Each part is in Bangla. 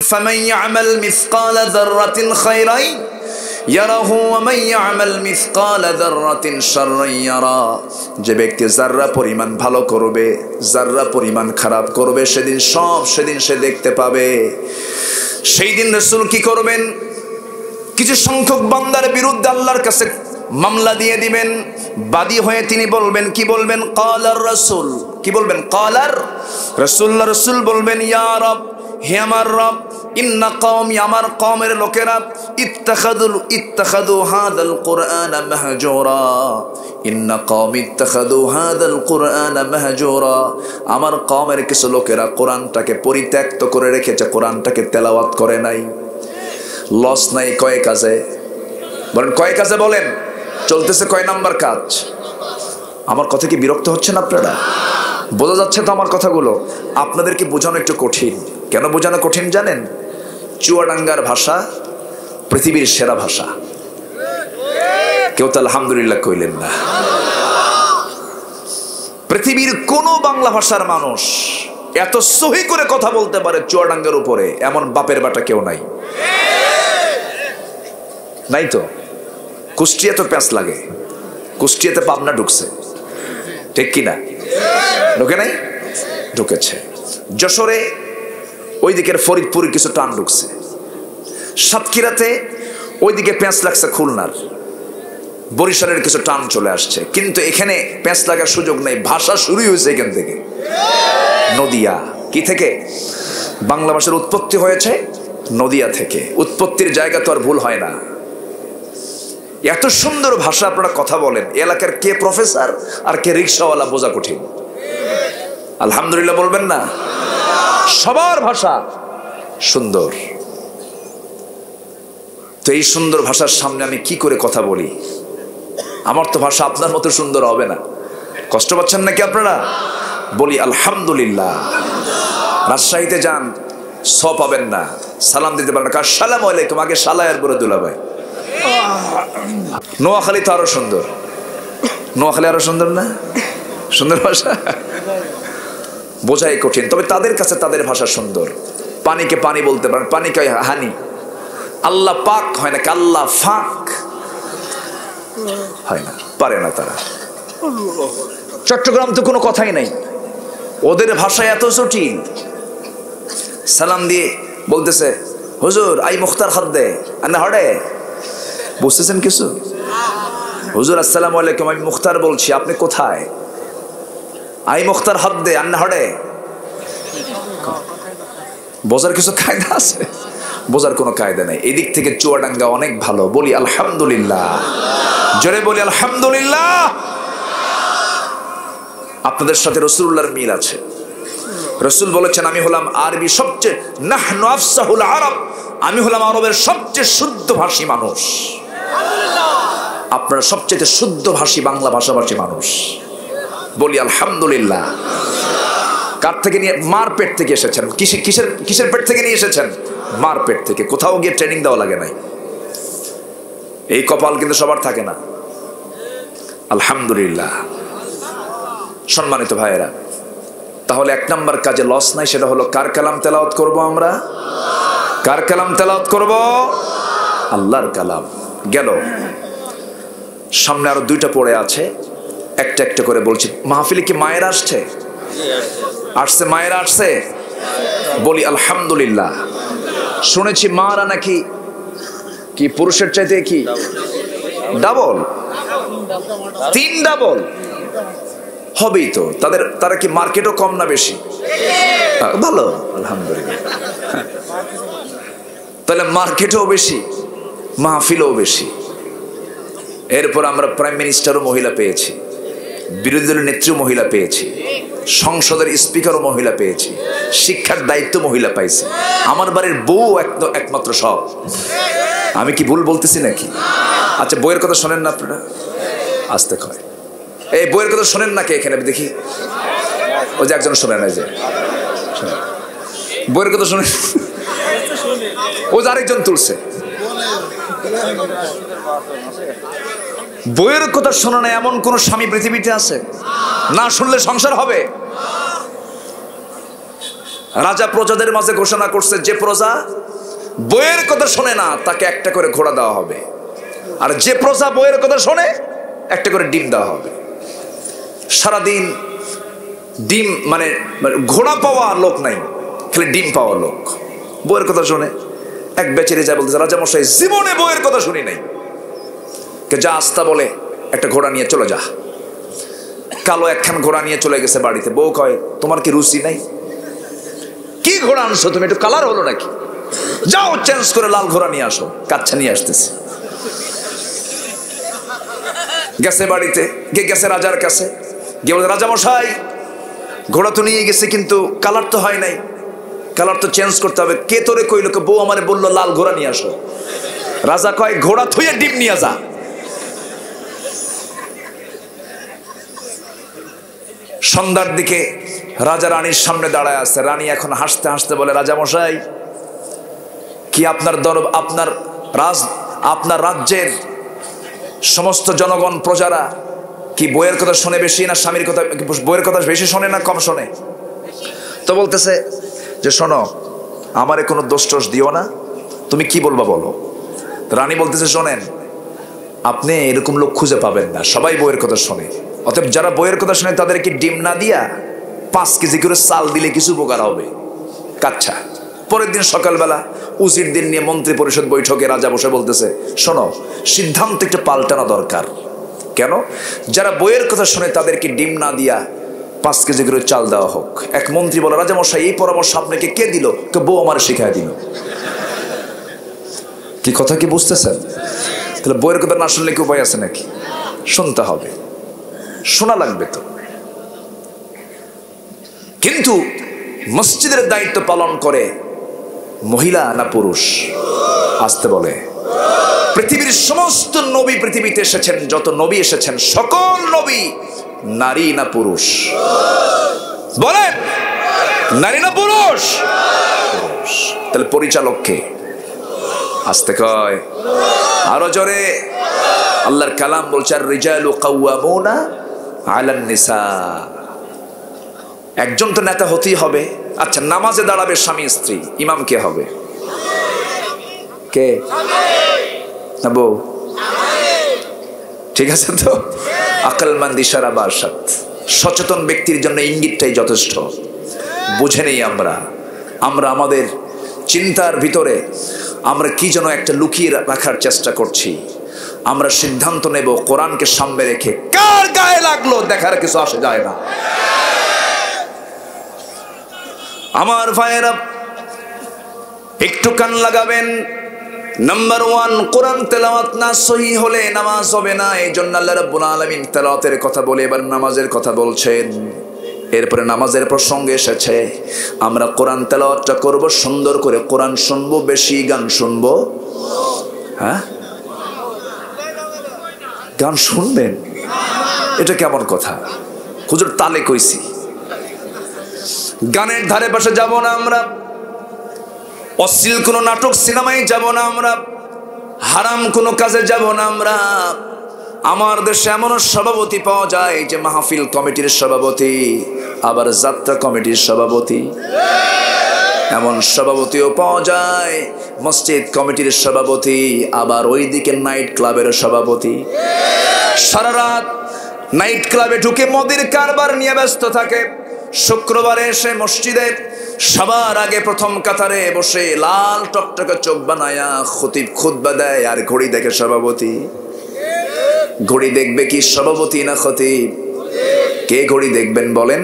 ফামান ইয়ামাল মিসকালা যাররাতিন খায়রান ইয়ারাহু ওয়া মান ইয়ামাল মিসকালা যাররাতিন শাররান ইয়ারা। যে ব্যক্তি যাররা পরিমাণ ভালো করবে, যাররা পরিমাণ খারাপ করবে, সেদিন সে দেখতে পাবে। সেই দিন রাসূল কি করবেন? কিছু সংখ্যক বান্দার বিরুদ্ধে আল্লাহর কাছে মামলা দিয়ে দিবেন। বাদী হয়ে তিনি বলবেন, কি বলবেন? কালার রাসূল। কি বলবেন? কালার রাসূল। রাসূল বলবেন, ইয়া রব, হে আমার রব, ইন্না কওমি, আমার কওমের লোকেরা, ইত্তাখাদু হাদাল কুরআনা মাহজুরা, ইন্না কওমি ইত্তাখাদু হাদাল কুরআনা মাহজুরা। আমার কওমের কিছু লোকেরা কোরআনটাকে পরিত্যক্ত করে রেখেছে, কোরআনটাকে তেলাওয়াত করে নাই। লস নাই কয় কাজে? বলেন কয় কাজে বলেন? চলতেছে কয় নাম্বার কাজ? আমার কথা কি বিরক্ত হচ্ছেন আপনারা? বোঝা যাচ্ছে তো আমার কথাগুলো? আপনাদেরকে বোঝানো একটু কঠিন। কেন বোঝানো কঠিন জানেন? চুয়াডাঙ্গার ভাষা পৃথিবীর সেরা ভাষা। কেউ তো আলহামদুলিল্লাহ কইলেন না। পৃথিবীর কোন বাংলা ভাষার মানুষ এত সহি করে কথা বলতে পারে চুয়াডাঙ্গার উপরে, এমন বাপের বাটা কেউ নাই। নাই তো? কুষ্টিয়া তো প্যাঁচ লাগে, কুষ্টিয়াতে পাবনা ঢুকছে, ঠিক কিনা? ঢুকে নাই? ঢুকেছে। যশোরে ওই দিকের ফরিদপুরে কিছু টান ঢুকছে, সাতক্ষীরাতে ওইদিকে প্যাঁচ লাগছে খুলনার, বরিশালের কিছু টান চলে আসছে। কিন্তু এখানে প্যাঁচ লাগার সুযোগ নেই, ভাষা শুরুই হয়েছে এখান থেকে, নদিয়া। কি থেকে? বাংলা ভাষার উৎপত্তি হয়েছে নদিয়া থেকে। উৎপত্তির জায়গা তো আর ভুল হয় না। এত সুন্দর ভাষা আপনারা কথা বলেন, এলাকার কে প্রফেসর আর কে রিক্সাওয়ালা বোঝা কঠিন। আলহামদুলিল্লাহ বলবেন না? সবার ভাষা সুন্দর। তো এই সুন্দর ভাষার সামনে আমি কি করে কথা বলি? আমার তো ভাষা আপনার মতো সুন্দর হবে না। কষ্ট পাচ্ছেন নাকি আপনারা? বলি আলহামদুলিল্লাহ। রাজশাহীতে যান, স পাবেন না, সালাম দিতে পারেন না। আসসালামু আলাইকুম আগে সালায়ের পরে দুলাভাই। নোয়াখালী তো আরো সুন্দর। নোয়াখালী আরো সুন্দর না? সুন্দর ভাষা, বোঝাই কঠিন। তবে তাদের কাছে তাদের ভাষা সুন্দর। পানিকে পানি বলতে পারেন, পানিকে হানি। আল্লাহ পাক হয় না, আল্লাহ ফাক হয় না, পারে না তারা। চট্টগ্রাম তো কোনো কথাই নাই, ওদের ভাষা এত জটিল। সালাম দিয়ে বলতেছে, হুজুর আই মুখতার খাদ্দে আন্না হড়ে। বুঝতেছেন কিছু? হুজুর আসসালামু আলাইকুম, আমি মুখতার বলছি, আপনি কোথায়? আই মুখতার হাদ্দে আন্না হড়ে। বোঝার কিছু কায়দা আছে? বোঝার কোনো কায়দা নেই। এদিক থেকে চুয়াডাঙ্গা অনেক ভালো। বলি আলহামদুলিল্লাহ, জোরে বলি আলহামদুলিল্লাহ। আপনাদের সাথে রাসূলুল্লাহর মিল আছে। রাসূল বলেছেন, আমি হলাম আরবি সবচেয়ে, নাহনু আফসাহুল আরব, আমি হলাম আরবের সবচেয়ে শুদ্ধ ভাষী মানুষ। আপনারা সবচেয়ে শুদ্ধ ভাষী বাংলা ভাষাভাষী মানুষ। বলি আলহামদুলিল্লাহ। কার থেকে নিয়ে? মার পেট থেকে এসেছেন। কিসের পেট থেকে নিয়ে এসেছেন? মার পেট থেকে। কোথাও গিয়ে ট্রেনিং দেওয়া লাগে নাই। এই কপাল কিন্তু সবার থাকে না। আলহামদুলিল্লাহ। সম্মানিত ভাইয়েরা, তাহলে এক নাম্বার কাজে লস নাই, সেটা হলো কার কালাম তেলাওয়াত করব আমরা? কার কালাম তেলাওয়াত করব? আল্লাহর কালাম। গেল। সামনে আরো দুইটা পড়ে আছে, একটা একটা করে বলছি। মাহফিলে কি মায়ের আসছে? আসছে, মায়েরা আসছে। বলি আলহামদুলিল্লাহ। শুনেছি মারা নাকি কি পুরুষের চাইতে কি ডাবল, 3 ডাবল হবেই তো। তারা কি মার্কেটও কম না বেশি? ভালো, আলহামদুলিল্লাহ। তাহলে মার্কেটও বেশি, মাহফিলও বেশি। এরপর আমরা প্রাইম মিনিস্টারও মহিলা পেয়েছি, বিরোধী দলের নেত্রী মহিলা পেয়েছি, সংসদের স্পিকারও মহিলা পেয়েছি, শিক্ষার দায়িত্ব মহিলা পাইছি, আমার বাড়ির বউ একমাত্র সব। আমি কি ভুল বলতেছি নাকি? আচ্ছা, বইয়ের কথা শোনেন না আপনারা? আস্তে কয়, এই বইয়ের কথা শোনেন নাকি এখানে? দেখি ওই যে একজন শোনেন, এই যে বইয়ের কথা শোনেন। ও যে আরেকজন তুলছে। বইয়ের কথা শোনা না এমন কোন স্বামী পৃথিবীতে আছে? না শুনলে সংসার হবে? রাজা প্রজাদের মাঝে ঘোষণা করছে, যে প্রজা বইয়ের কথা শোনে না তাকে একটা করে ঘোড়া দেওয়া হবে, আর যে প্রজা বইয়ের কথা শোনে একটা করে ডিম দেওয়া হবে। সারাদিন ডিম মানে ঘোড়া পাওয়া লোক নাই, খালি ডিম পাওয়া লোক। বইয়ের কথা শোনে। এক বেচারি যায় বলতেছে, রাজা মশাই জীবনে বইয়ের কথা শুনি নাই। কে যা আস্তা বলে একটা ঘোড়া নিয়ে চলে যা। কালো একখান ঘোড়া নিয়ে চলে গেছে বাড়িতে। বউ কয়, তোমার কি রুচি নাই? কি ঘোড়া আনছো তুমি? একটু কালার হলো নাকি? যাও চেঞ্জ করে লাল ঘোড়া নিয়ে আসো। কাচ্চা নিয়ে আসতেছে। গেছে বাড়িতে, গেছে রাজার কাছে, গিয়ে বলে, রাজা মশাই ঘোড়া তো নিয়ে গেছে কিন্তু কালার তো হয় নাই, কালার তো চেঞ্জ করতে হবে। কে তোরে কইল? বউ আমারে বললো লাল ঘোড়া নিয়ে আসো। রাজা কয়, ঘোড়া থুয়ে ডিম নিয়ে যা। সন্ধ্যার দিকে রাজা রানীর সামনে দাঁড়ায় আছে। রানী এখন হাসতে হাসতে বলে, রাজা মশাই কি আপনার রাজ্যের সমস্ত জনগণ প্রজারা কি বইয়ের কথা শোনে বেশি, না স্বামীর কথা? বইয়ের কথা বেশি শোনে না কম শোনে? তো বলতেছে যে, শোনো, আমারে কোনো দোষ টোষ দিও না, তুমি কি বলবা বলো। রানী বলতেছে, শোনেন, আপনি এরকম লোক খুঁজে পাবেন না, সবাই বইয়ের কথা শোনে। অতএব যারা বইয়ের কথা শোনে তাদেরকে ডিম না দিয়া 5 কেজি করে চাল দিলে কিছু উপকার হবে। কাচ্চা। পরের দিন সকালবেলা উজির দিন নিয়ে মন্ত্রী পরিষদ বৈঠকে রাজা বসে বলতেছে, শোনো, সিদ্ধান্ত একটু পাল্টানো দরকার। কেন? যারা বইয়ের কথা শোনে তাদেরকে ডিম না দিয়া 5 কেজি করে চাল দেওয়া হোক। এক মন্ত্রী বলে, রাজা মশাই এই পরামর্শ আপনাকে কে দিল? বউ আমার শিখাই দিল। কি কথা কি বুঝতেছেন? তাহলে বইয়ের কথা না শুনলে কি উপায় আছে নাকি? শুনতে হবে, শোনা লাগবে তো। কিন্তু মসজিদের দায়িত্ব পালন করে মহিলা না পুরুষ? আসতে বলে। পৃথিবীর সমস্ত নবী পৃথিবীতে এসেছেন, যত নবী এসেছেন সকল নবী নারী না পুরুষ? বলেন, নারী না পুরুষ? তাহলে পরিচালক কে? আসতে কয়, আরো জোরে। আল্লাহর কালাম বলছে, আর রিজালু কাওয়ামুনা আলান নিসা। একজন তো নেতা হতেই হবে। আচ্ছা, নামাজে দাঁড়াবে স্বামী স্ত্রী, ইমাম কে হবে? কে? না বউ? ঠিক আছে তো। আকলমন্দ ইশারা বারসাত। সচেতন ব্যক্তির জন্য ইঙ্গিতটাই যথেষ্ট। বুঝে নেই আমরা আমাদের চিন্তার ভিতরে আমরা কি যেন একটা লুকিয়ে রাখার চেষ্টা করছি। আমরা সিদ্ধান্ত নেব কোরআনকে সামনে রেখে, কার গায়ে লাগলো দেখার কিছু আসে যায় না। আমার ভাইয়েরা, একটু কান লাগাবেন। নাম্বার 1, কোরআন তেলাওয়াত না সহি হলে নামাজ হবে না। এই জন্য আল্লাহ রাব্বুল আলামিন তেলাওয়াতের কথা বলে এবার নামাজের কথা বলছেন। এরপরে নামাজের প্রসঙ্গে এসেছে, আমরা কোরআন তেলাওয়াতটা করব সুন্দর করে, কোরআন শুনবো, বেশি গান শুনবো। হ্যাঁ, গান শুনবেন? এটা কেমন কথা? হুজুর তালে কইছি। গানের ধারে পাশে যাব না আমরা, অশ্লীল কোনো নাটক সিনেমায় যাব না আমরা, হারাম কোনো কাজে যাব না আমরা। আমার দেশে এমন সভাপতি পাওয়া যায় যে মাহফিল কমিটির সভাপতি, আবার যাত্রা কমিটির সভাপতি। এমন সভাপতিও পাওয়া যায় মসজিদ কমিটির সভাপতি, আবার ওইদিকে নাইট ক্লাবের সভাপতি। সারা রাত নাইট ক্লাবে ঢুকে মদের কারবার নিয়ে ব্যস্ত থাকে। শুক্রবারে এসে মসজিদে সবার আগে প্রথম কাতারে বসে লাল টকটকে চোখ বানায়া খতিব খুতবা দেয়, আর ঘড়ি দেখে সভাপতি। ঘড়ি দেখবে কি সভাপতি না খতিব? কে ঘড়ি দেখবেন বলেন?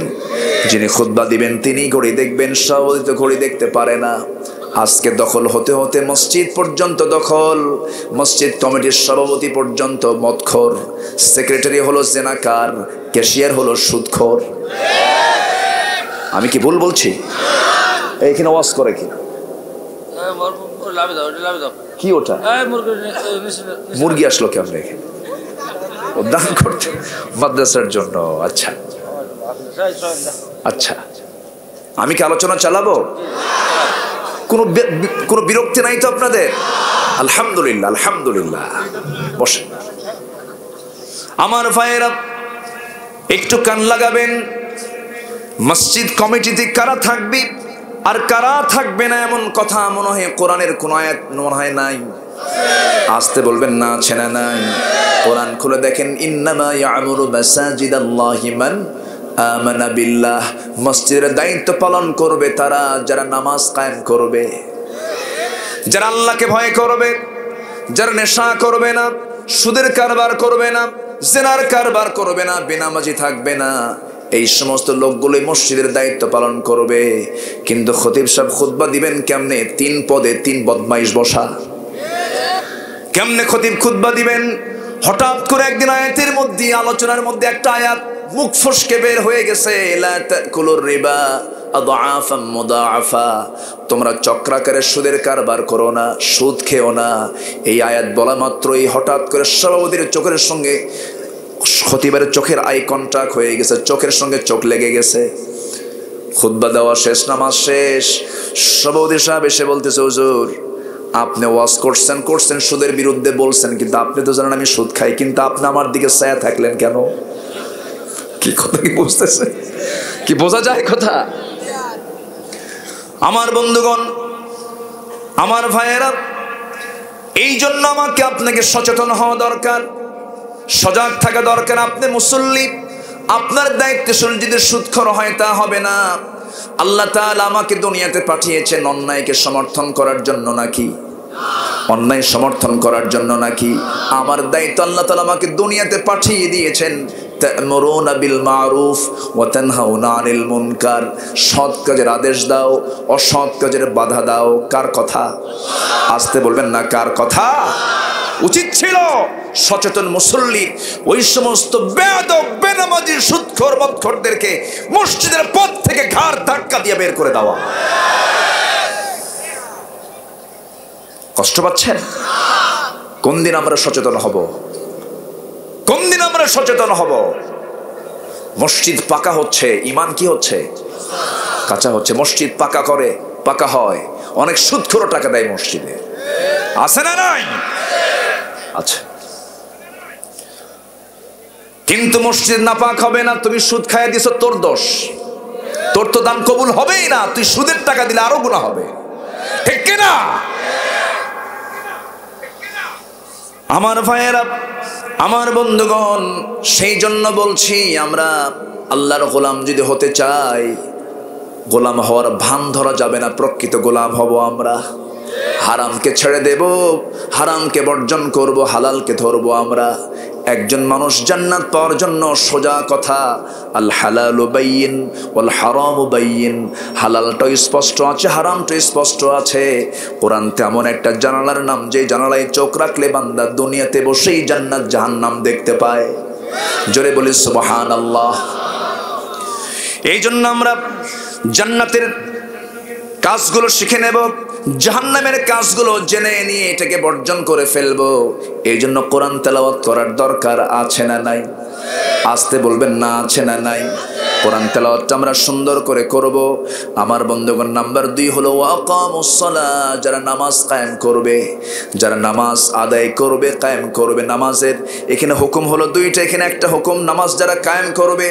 যিনি খুতবা দিবেন তিনি ঘড়ি দেখবেন, সভাপতি তো ঘড়ি দেখতে পারে না। আজকে দখল হতে হতে মসজিদ পর্যন্ত দখল, মসজিদ কমিটির সভাপতি পর্যন্ত মদখোর, সেক্রেটারি হলো জেনাকার, ক্যাশিয়ার হলো সুদখোর। আমি কি ভুল বলছি? এইখানে ওয়াজ করে কি? কি ওটা? মুরগি আসলো কেমন এখানে? দান করতে মাদ্রাসার জন্য। আচ্ছা আচ্ছা, আমি কি আলোচনা চালাবো? কোনো বিরক্তি নাই তো আপনাদের? আলহামদুলিল্লাহ, আলহামদুলিল্লাহ। বসে আমার ভাইয়েরা, একটু কান লাগাবেন। মসজিদ কমিটিতে কারা থাকবে? আর কারা থাকবে না এমন কথা মনে হয় কোরআনের কোন আয়াত মনে হয় নাই। আসতে বলবেন না আছে না নাই? কোরআন খুলে দেখেন, ইন্নামা ইয়ামুরু মাসাজিদাল্লাহি মান আমানা বিল্লাহ। মসজিদের দায়িত্ব পালন করবে তারা যারা নামাজ কায়েম করবে, যারা আল্লাহকে ভয় করবে, যারা নেশা করবে না, সুদের কারবার করবে না, জিনার কারবার করবে না, বেনামাজি থাকবে না। এই সমস্ত লোকগুলো মসজিদের দায়িত্ব পালন করবে। কিন্তু খতিব সাহেব খুতবা দিবেন কেমনে? 3 পদে 3 বদমাইশ বসা। কেমনে খতিব খুতবা দিবেন? হঠাৎ করে একদিন আয়াতের মধ্যে, আলোচনার মধ্যে একটা আয়াত মুখ ফসকে বের হয়ে গেছে, লা তাকুলুর রিবা আদআফাম মুদাআফা। তোমরা চক্রাকারে সুদের কারবার করো না, সুদ খেও না। এই আয়াত বলা মাত্রই হঠাৎ করে সভাপতির চোখের সঙ্গে খতিবের চোখের আই কন্টাক্ট হয়ে গেছে, চোখের সঙ্গে চোখ লেগে গেছে। খুতবা দেওয়া শেষ, নামাজ শেষ, সভাপতি সাহেব এসে বলতেছে, হুজুর আপনি ওয়াজ করছেন সুদের বিরুদ্ধে বলছেন, কিন্তু আপনি তো জানেন আমি সুদ খাই, কিন্তু আপনি আমার দিকে ছায়া থাকলেন কেন? কি কথা কি বুঝতেছে? কি বোঝা যায় কথা? আমার বন্ধুগণ, আমার ভাইয়েরা, এই জন্য আমাকে আপনাকে সচেতন হওয়া দরকার, সজাগ থাকা দরকার। আপনি মুসল্লি, আপনার দায়িত্বশীল যদি সুদখোর হয় তা হবে না। আল্লাহ তাআলা আমাকে দুনিয়াতে পাঠিয়েছেন অন্যায়কে সমর্থন করার জন্য নাকি? অন্যায় সমর্থন করার জন্য নাকি? আমার দায়িত্ব, আল্লাহ তাআলা আমাকে দুনিয়াতে পাঠিয়ে দিয়েছেন তা'মুরুনা বিল মারুফ ওয়া তানহাউনা আনিল মুনকার। সৎ কাজের আদেশ দাও, অসৎ কাজের বাধা দাও। কার কথা? আসতে বলবেন না কার কথা? উচিত ছিল সচেতন মুসল্লি ওই সমস্ত বেয়াদব বেনামাজি সুদখোর মদখোরদেরকে মসজিদের পথ থেকে ঘাড় ধাক্কা দিয়ে বের করে দেওয়া। কষ্ট পাচ্ছেন? কোন দিন আমরা সচেতন হব? কোন দিন আমরা সচেতন হব? মসজিদ পাকা হচ্ছে, ইমান কি হচ্ছে? কাঁচা হচ্ছে। মসজিদ পাকা হয়, অনেক সুদখোর টাকা দেয় মসজিদে, আছে না নাই? আচ্ছা, কিন্তু মসজিদ নাপাক হবে না। তুমি সুদ খাইয়া দিছো, তোর দোষ, তোর তো দান কবুল হবেই না। তুই সুদের টাকা দিলে আরো গুনাহ হবে, ঠিক কিনা? আমার ভাইয়েরা, আমার বন্ধুগণ, সেই জন্য বলছি, আমরা আল্লাহর গোলাম যদি হতে চাই, গোলাম হওয়ার ভান ধরা যাবে না, প্রকৃত গোলাম হব আমরা। হারামকে ছেড়ে দেব, হারামকে বর্জন করব, হালালকে ধরবো আমরা। একজন মানুষ জান্নাত পাওয়ার জন্য সোজা কথা, আল হালালু বাইয়িন ওয়াল হারামু বাইয়িন। হালালটা স্পষ্ট আছে, হারামটা স্পষ্ট আছে। কোরআন তেমন একটা জানালার নাম, যে জানালায় চোখ রাখলে বান্দা দুনিয়াতে বসেই জান্নাত জাহান্নাম দেখতে পায়। জোরে বলি সুবহানাল্লাহ। এই জন্য আমরা জান্নাতের কাজগুলো শিখে নেব, জাহান্নামের কাজগুলো জেনে নিয়ে এটাকে বর্জন করে ফেলবো। এই জন্য কোরআন তেলাওয়াত করার দরকার আছে না নাই? আসতে বলবেন না আছে না নাই? কোরআন তেলাওয়াতটা আমরা সুন্দর করে করব। আমার বন্ধুগণ, নাম্বার 2 হলো ওয়াকামুস সালাহ। যারা নামাজ কায়েম করবে, যারা নামাজ আদায় করবে, কায়েম করবে। নামাজের এখানে হুকুম হলো 2টা, এখানে একটা হুকুম। নামাজ যারা কায়েম করবে,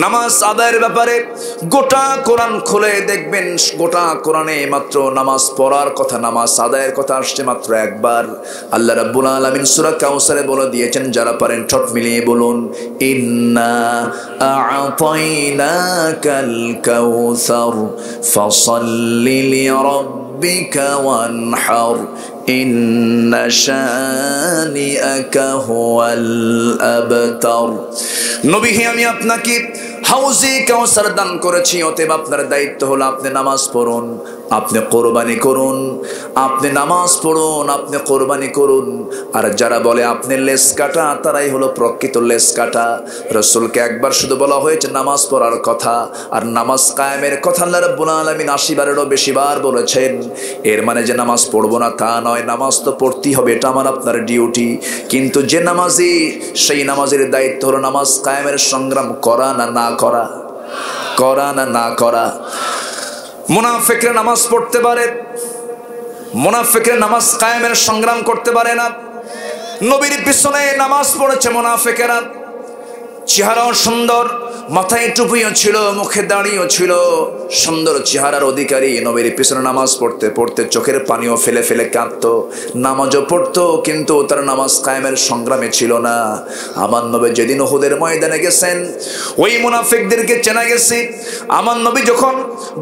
নামাজ আদায়ের ব্যাপারে গোটা কোরআন খুলে দেখবেন, গোটা কোরআনে মাত্র নামাজ পড়ার কথা, নামাজ আদায়ের কথা আসছে মাত্র একবার। আল্লাহ রাব্বুল আলামিন সূরা কাউসারে বলে দিয়েছেন, যারা পারেন ঠোঁট মিলিয়ে বলুন, ইন্না আ'তাইনাকাল কাউসার ফাসাল্লি লিরাব্বিকা ওয়ানহার ইন্না শানিআকা হুয়াল আবতার। নবী হে, আমি আপনাকে হাউজে কাউসার দান করেছি, অতএব আপনার দায়িত্ব হলো আপনি নামাজ পড়ুন, আপনি কোরবানি করুন, আপনি নামাজ পড়ুন, আপনি কোরবানি করুন। আর যারা বলে আপনি লেস কাটা, তারাই হলো প্রকৃত লেস কাটা। রাসূলকে একবার শুধু বলা হয়েছে নামাজ পড়ার কথা, আর নামাজ কায়েমের কথা আল্লাহ রাব্বুল আলামিন ৮০ বারেরও বেশি বার বলেছেন। এর মানে যে নামাজ পড়বো না তা নয়, নামাজ তো পড়তেই হবে, এটা আমার আপনার ডিউটি। কিন্তু যে নামাজি, সেই নামাজের দায়িত্ব হলো নামাজ কায়েমের সংগ্রাম করা না না করা, করা না না করা। মুনাফিকরা নামাজ পড়তে পারে, মুনাফিকরা নামাজ কায়েমের সংগ্রাম করতে পারে না। নবীর পিছনে নামাজ পড়েছে মুনাফিকেরা, চেহারাও সুন্দর, মাথায় টুপিও ছিল, মুখে দাড়িও ছিল, সুন্দর চেহারার অধিকারী। নবীর পিছনে নামাজ পড়তে পড়তে চোখের পানিও ফেলে ফেলে কাঁদতো। নামাজও পড়তো, কিন্তু তার নামাজ কায়েমের সংগ্রামে ছিল না। আমার নবী যেদিন উহুদের ময়দানে গেছেন, ওই মুনাফিকদেরকে চেনা গেছে। আমার নবী যখন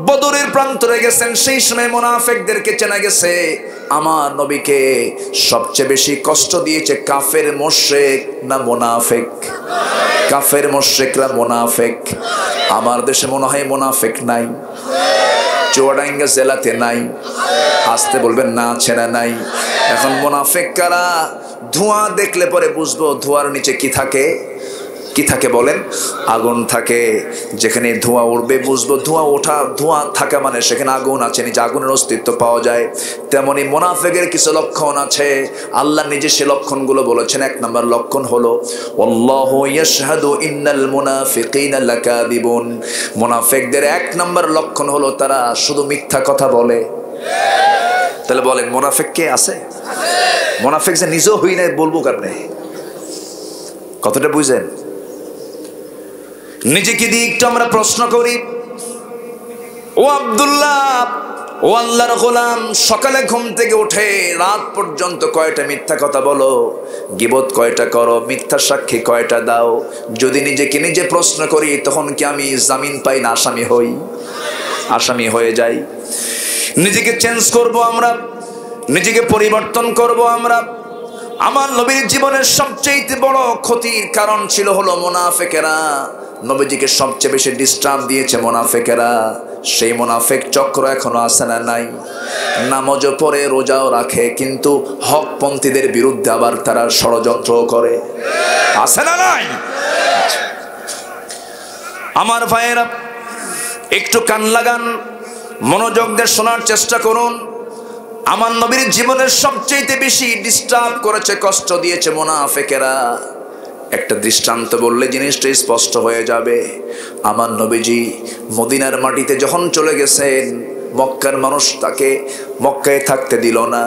বদরের প্রান্তরে গেছেন, সেই সময় মুনাফিকদেরকে চেনা গেছে। আমার নবীকে সবচেয়ে বেশি কষ্ট দিয়েছে কাফের মুশরিক না মুনাফিক? কাফের মুশরিকরা মুনাফিক। আমার দেশে মনে হয় মুনাফিক নাই, চুয়াডাঙ্গা জেলাতে নাই। আসতে বলবেন না, আছে না নাই? এখন মুনাফিক কারা? ধোঁয়া দেখলে পরে বুঝবো ধোঁয়ার নিচে কি থাকে। কি থাকে বলেন? আগুন থাকে। যেখানে ধোঁয়া উঠবে বুঝবো ধোঁয়া থাকা মানে সেখানে আগুন আছে, নিচে আগুনের অস্তিত্ব পাওয়া যায়। তেমনি মুনাফিকের কিছু লক্ষণ আছে, আল্লাহ নিজে সে লক্ষণগুলো বলেছেন। এক নম্বর লক্ষণ হলো আল্লাহু ইয়াশহাদু ইন্নাল মুনাফিকিনা লাকাযিবুন। মুনাফিকদের এক নম্বর লক্ষণ হলো তারা শুধু মিথ্যা কথা বলে। তাহলে বলেন মুনাফিক কে আছে? মুনাফিক যে নিজেও হই নাই বলবো কেমনে? কতটা বুঝেন? নিজেকে দিয়ে একটু আমরা প্রশ্ন করি। ও আব্দুল্লাহ, ও আল্লাহর গোলাম, সকালে ঘুম থেকে উঠে রাত পর্যন্ত কয়টা মিথ্যা কথা বলো? গীবত কয়টা করো? মিথ্যা সাক্ষী কয়টা দাও? যদি নিজেকে নিজে প্রশ্ন করি, তখন কি আমি জামিন পাই না আসামি হই? আসামি হয়ে যাই। নিজেকে চেঞ্জ করব আমরা, নিজেকে পরিবর্তন করব আমরা। আমার নবীর জীবনের সবচেয়ে বড় ক্ষতির কারণ ছিল হলো মুনাফিকেরা। নবীজিকে সবচেয়ে বেশি ডিস্টার্ব দিয়েছে মুনাফিকেরা। সেই মুনাফিক চক্র এখনো আছে না নাই? নামাজও পড়ে, রোজাও রাখে, কিন্তু হকপন্থীদের বিরুদ্ধে আবার তারা ষড়যন্ত্র করে। আছে না নাই? আমার ভাইয়েরা, একটু কান লাগান, মনোযোগ দিয়ে শোনার চেষ্টা করুন। আমার নবীর জীবনের সবচেয়ে বেশি ডিস্টার্ব করেছে, কষ্ট দিয়েছে মুনাফিকেরা। একটা দৃষ্টান্ত বললে জিনিসটা স্পষ্ট হয়ে যাবে। আমার নবীজি মদিনার মাটিতে যখন চলে গেছেন, মক্কার মানুষ তাকে মক্কায় থাকতে দিল না।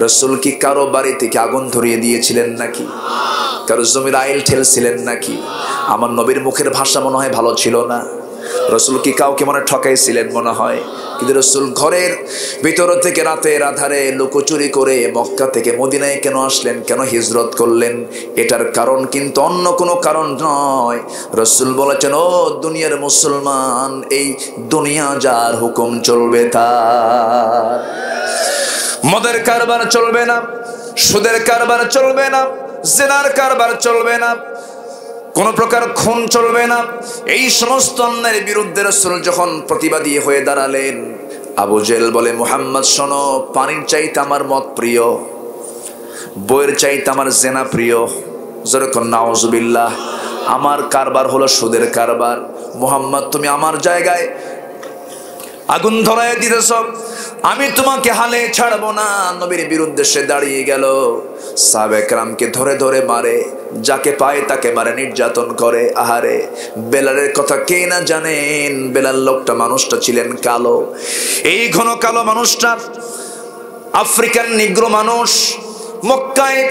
রাসূল কি কারো বাড়ি থেকে আগুন ধরিয়ে দিয়েছিলেন নাকি? কারো জমির আইল ঠেলছিলেন নাকি? আমার নবীর মুখের ভাষা মনে হয় ভালো ছিল না। রাসূল কি কাউকে মনে ঠকাইছিলেন মনে হয়? কিন্তু রাসূল ঘরের ভিতর থেকে রাতের আধারে লুকোচুরি করে মক্কা থেকে মদিনায় কেন আসলেন, কেন হিজরত করলেন? এটার কারণ কিন্তু অন্য কোনো কারণ নয়। রাসূল বলেছেন, ও দুনিয়ার মুসলমান, এই দুনিয়া যার হুকুম চলবে তার। মদের কারবার চলবে না, সুদের কারবার চলবে না, জিনার কারবার চলবে না, কোন প্রকার খুন চলবে না। এই সমস্ত অন্যায়ের বিরুদ্ধে রাসূল যখন প্রতিবাদী হয়ে দাঁড়ালেন, আবু জেহেল বলে, মুহাম্মদ শোনো, পানির চাইতে আমার মদ প্রিয়, বইয়ের চাইতে আমার জেনা প্রিয়। যেরকম নাউজুবিল্লাহ, আমার কারবার হলো সুদের কারবার। মুহাম্মদ, তুমি আমার জায়গায় আগুন ধরায় দিতেছ, আমি তোমাকে হালে ছাড়বো না। নবীর বিরুদ্ধে সে দাঁড়িয়ে গেল। সাহাবায়ে কেরামকে ধরে ধরে মারে, যাকে পায় তাকে মারে, নির্যাতন করে। আহারে, বেলালের কথা কে না জানেন? বেলাল লোকটা, মানুষটা ছিলেন কালো। এই ঘন কালো মানুষটা আফ্রিকান নিগ্রো মানুষ, মক্কায়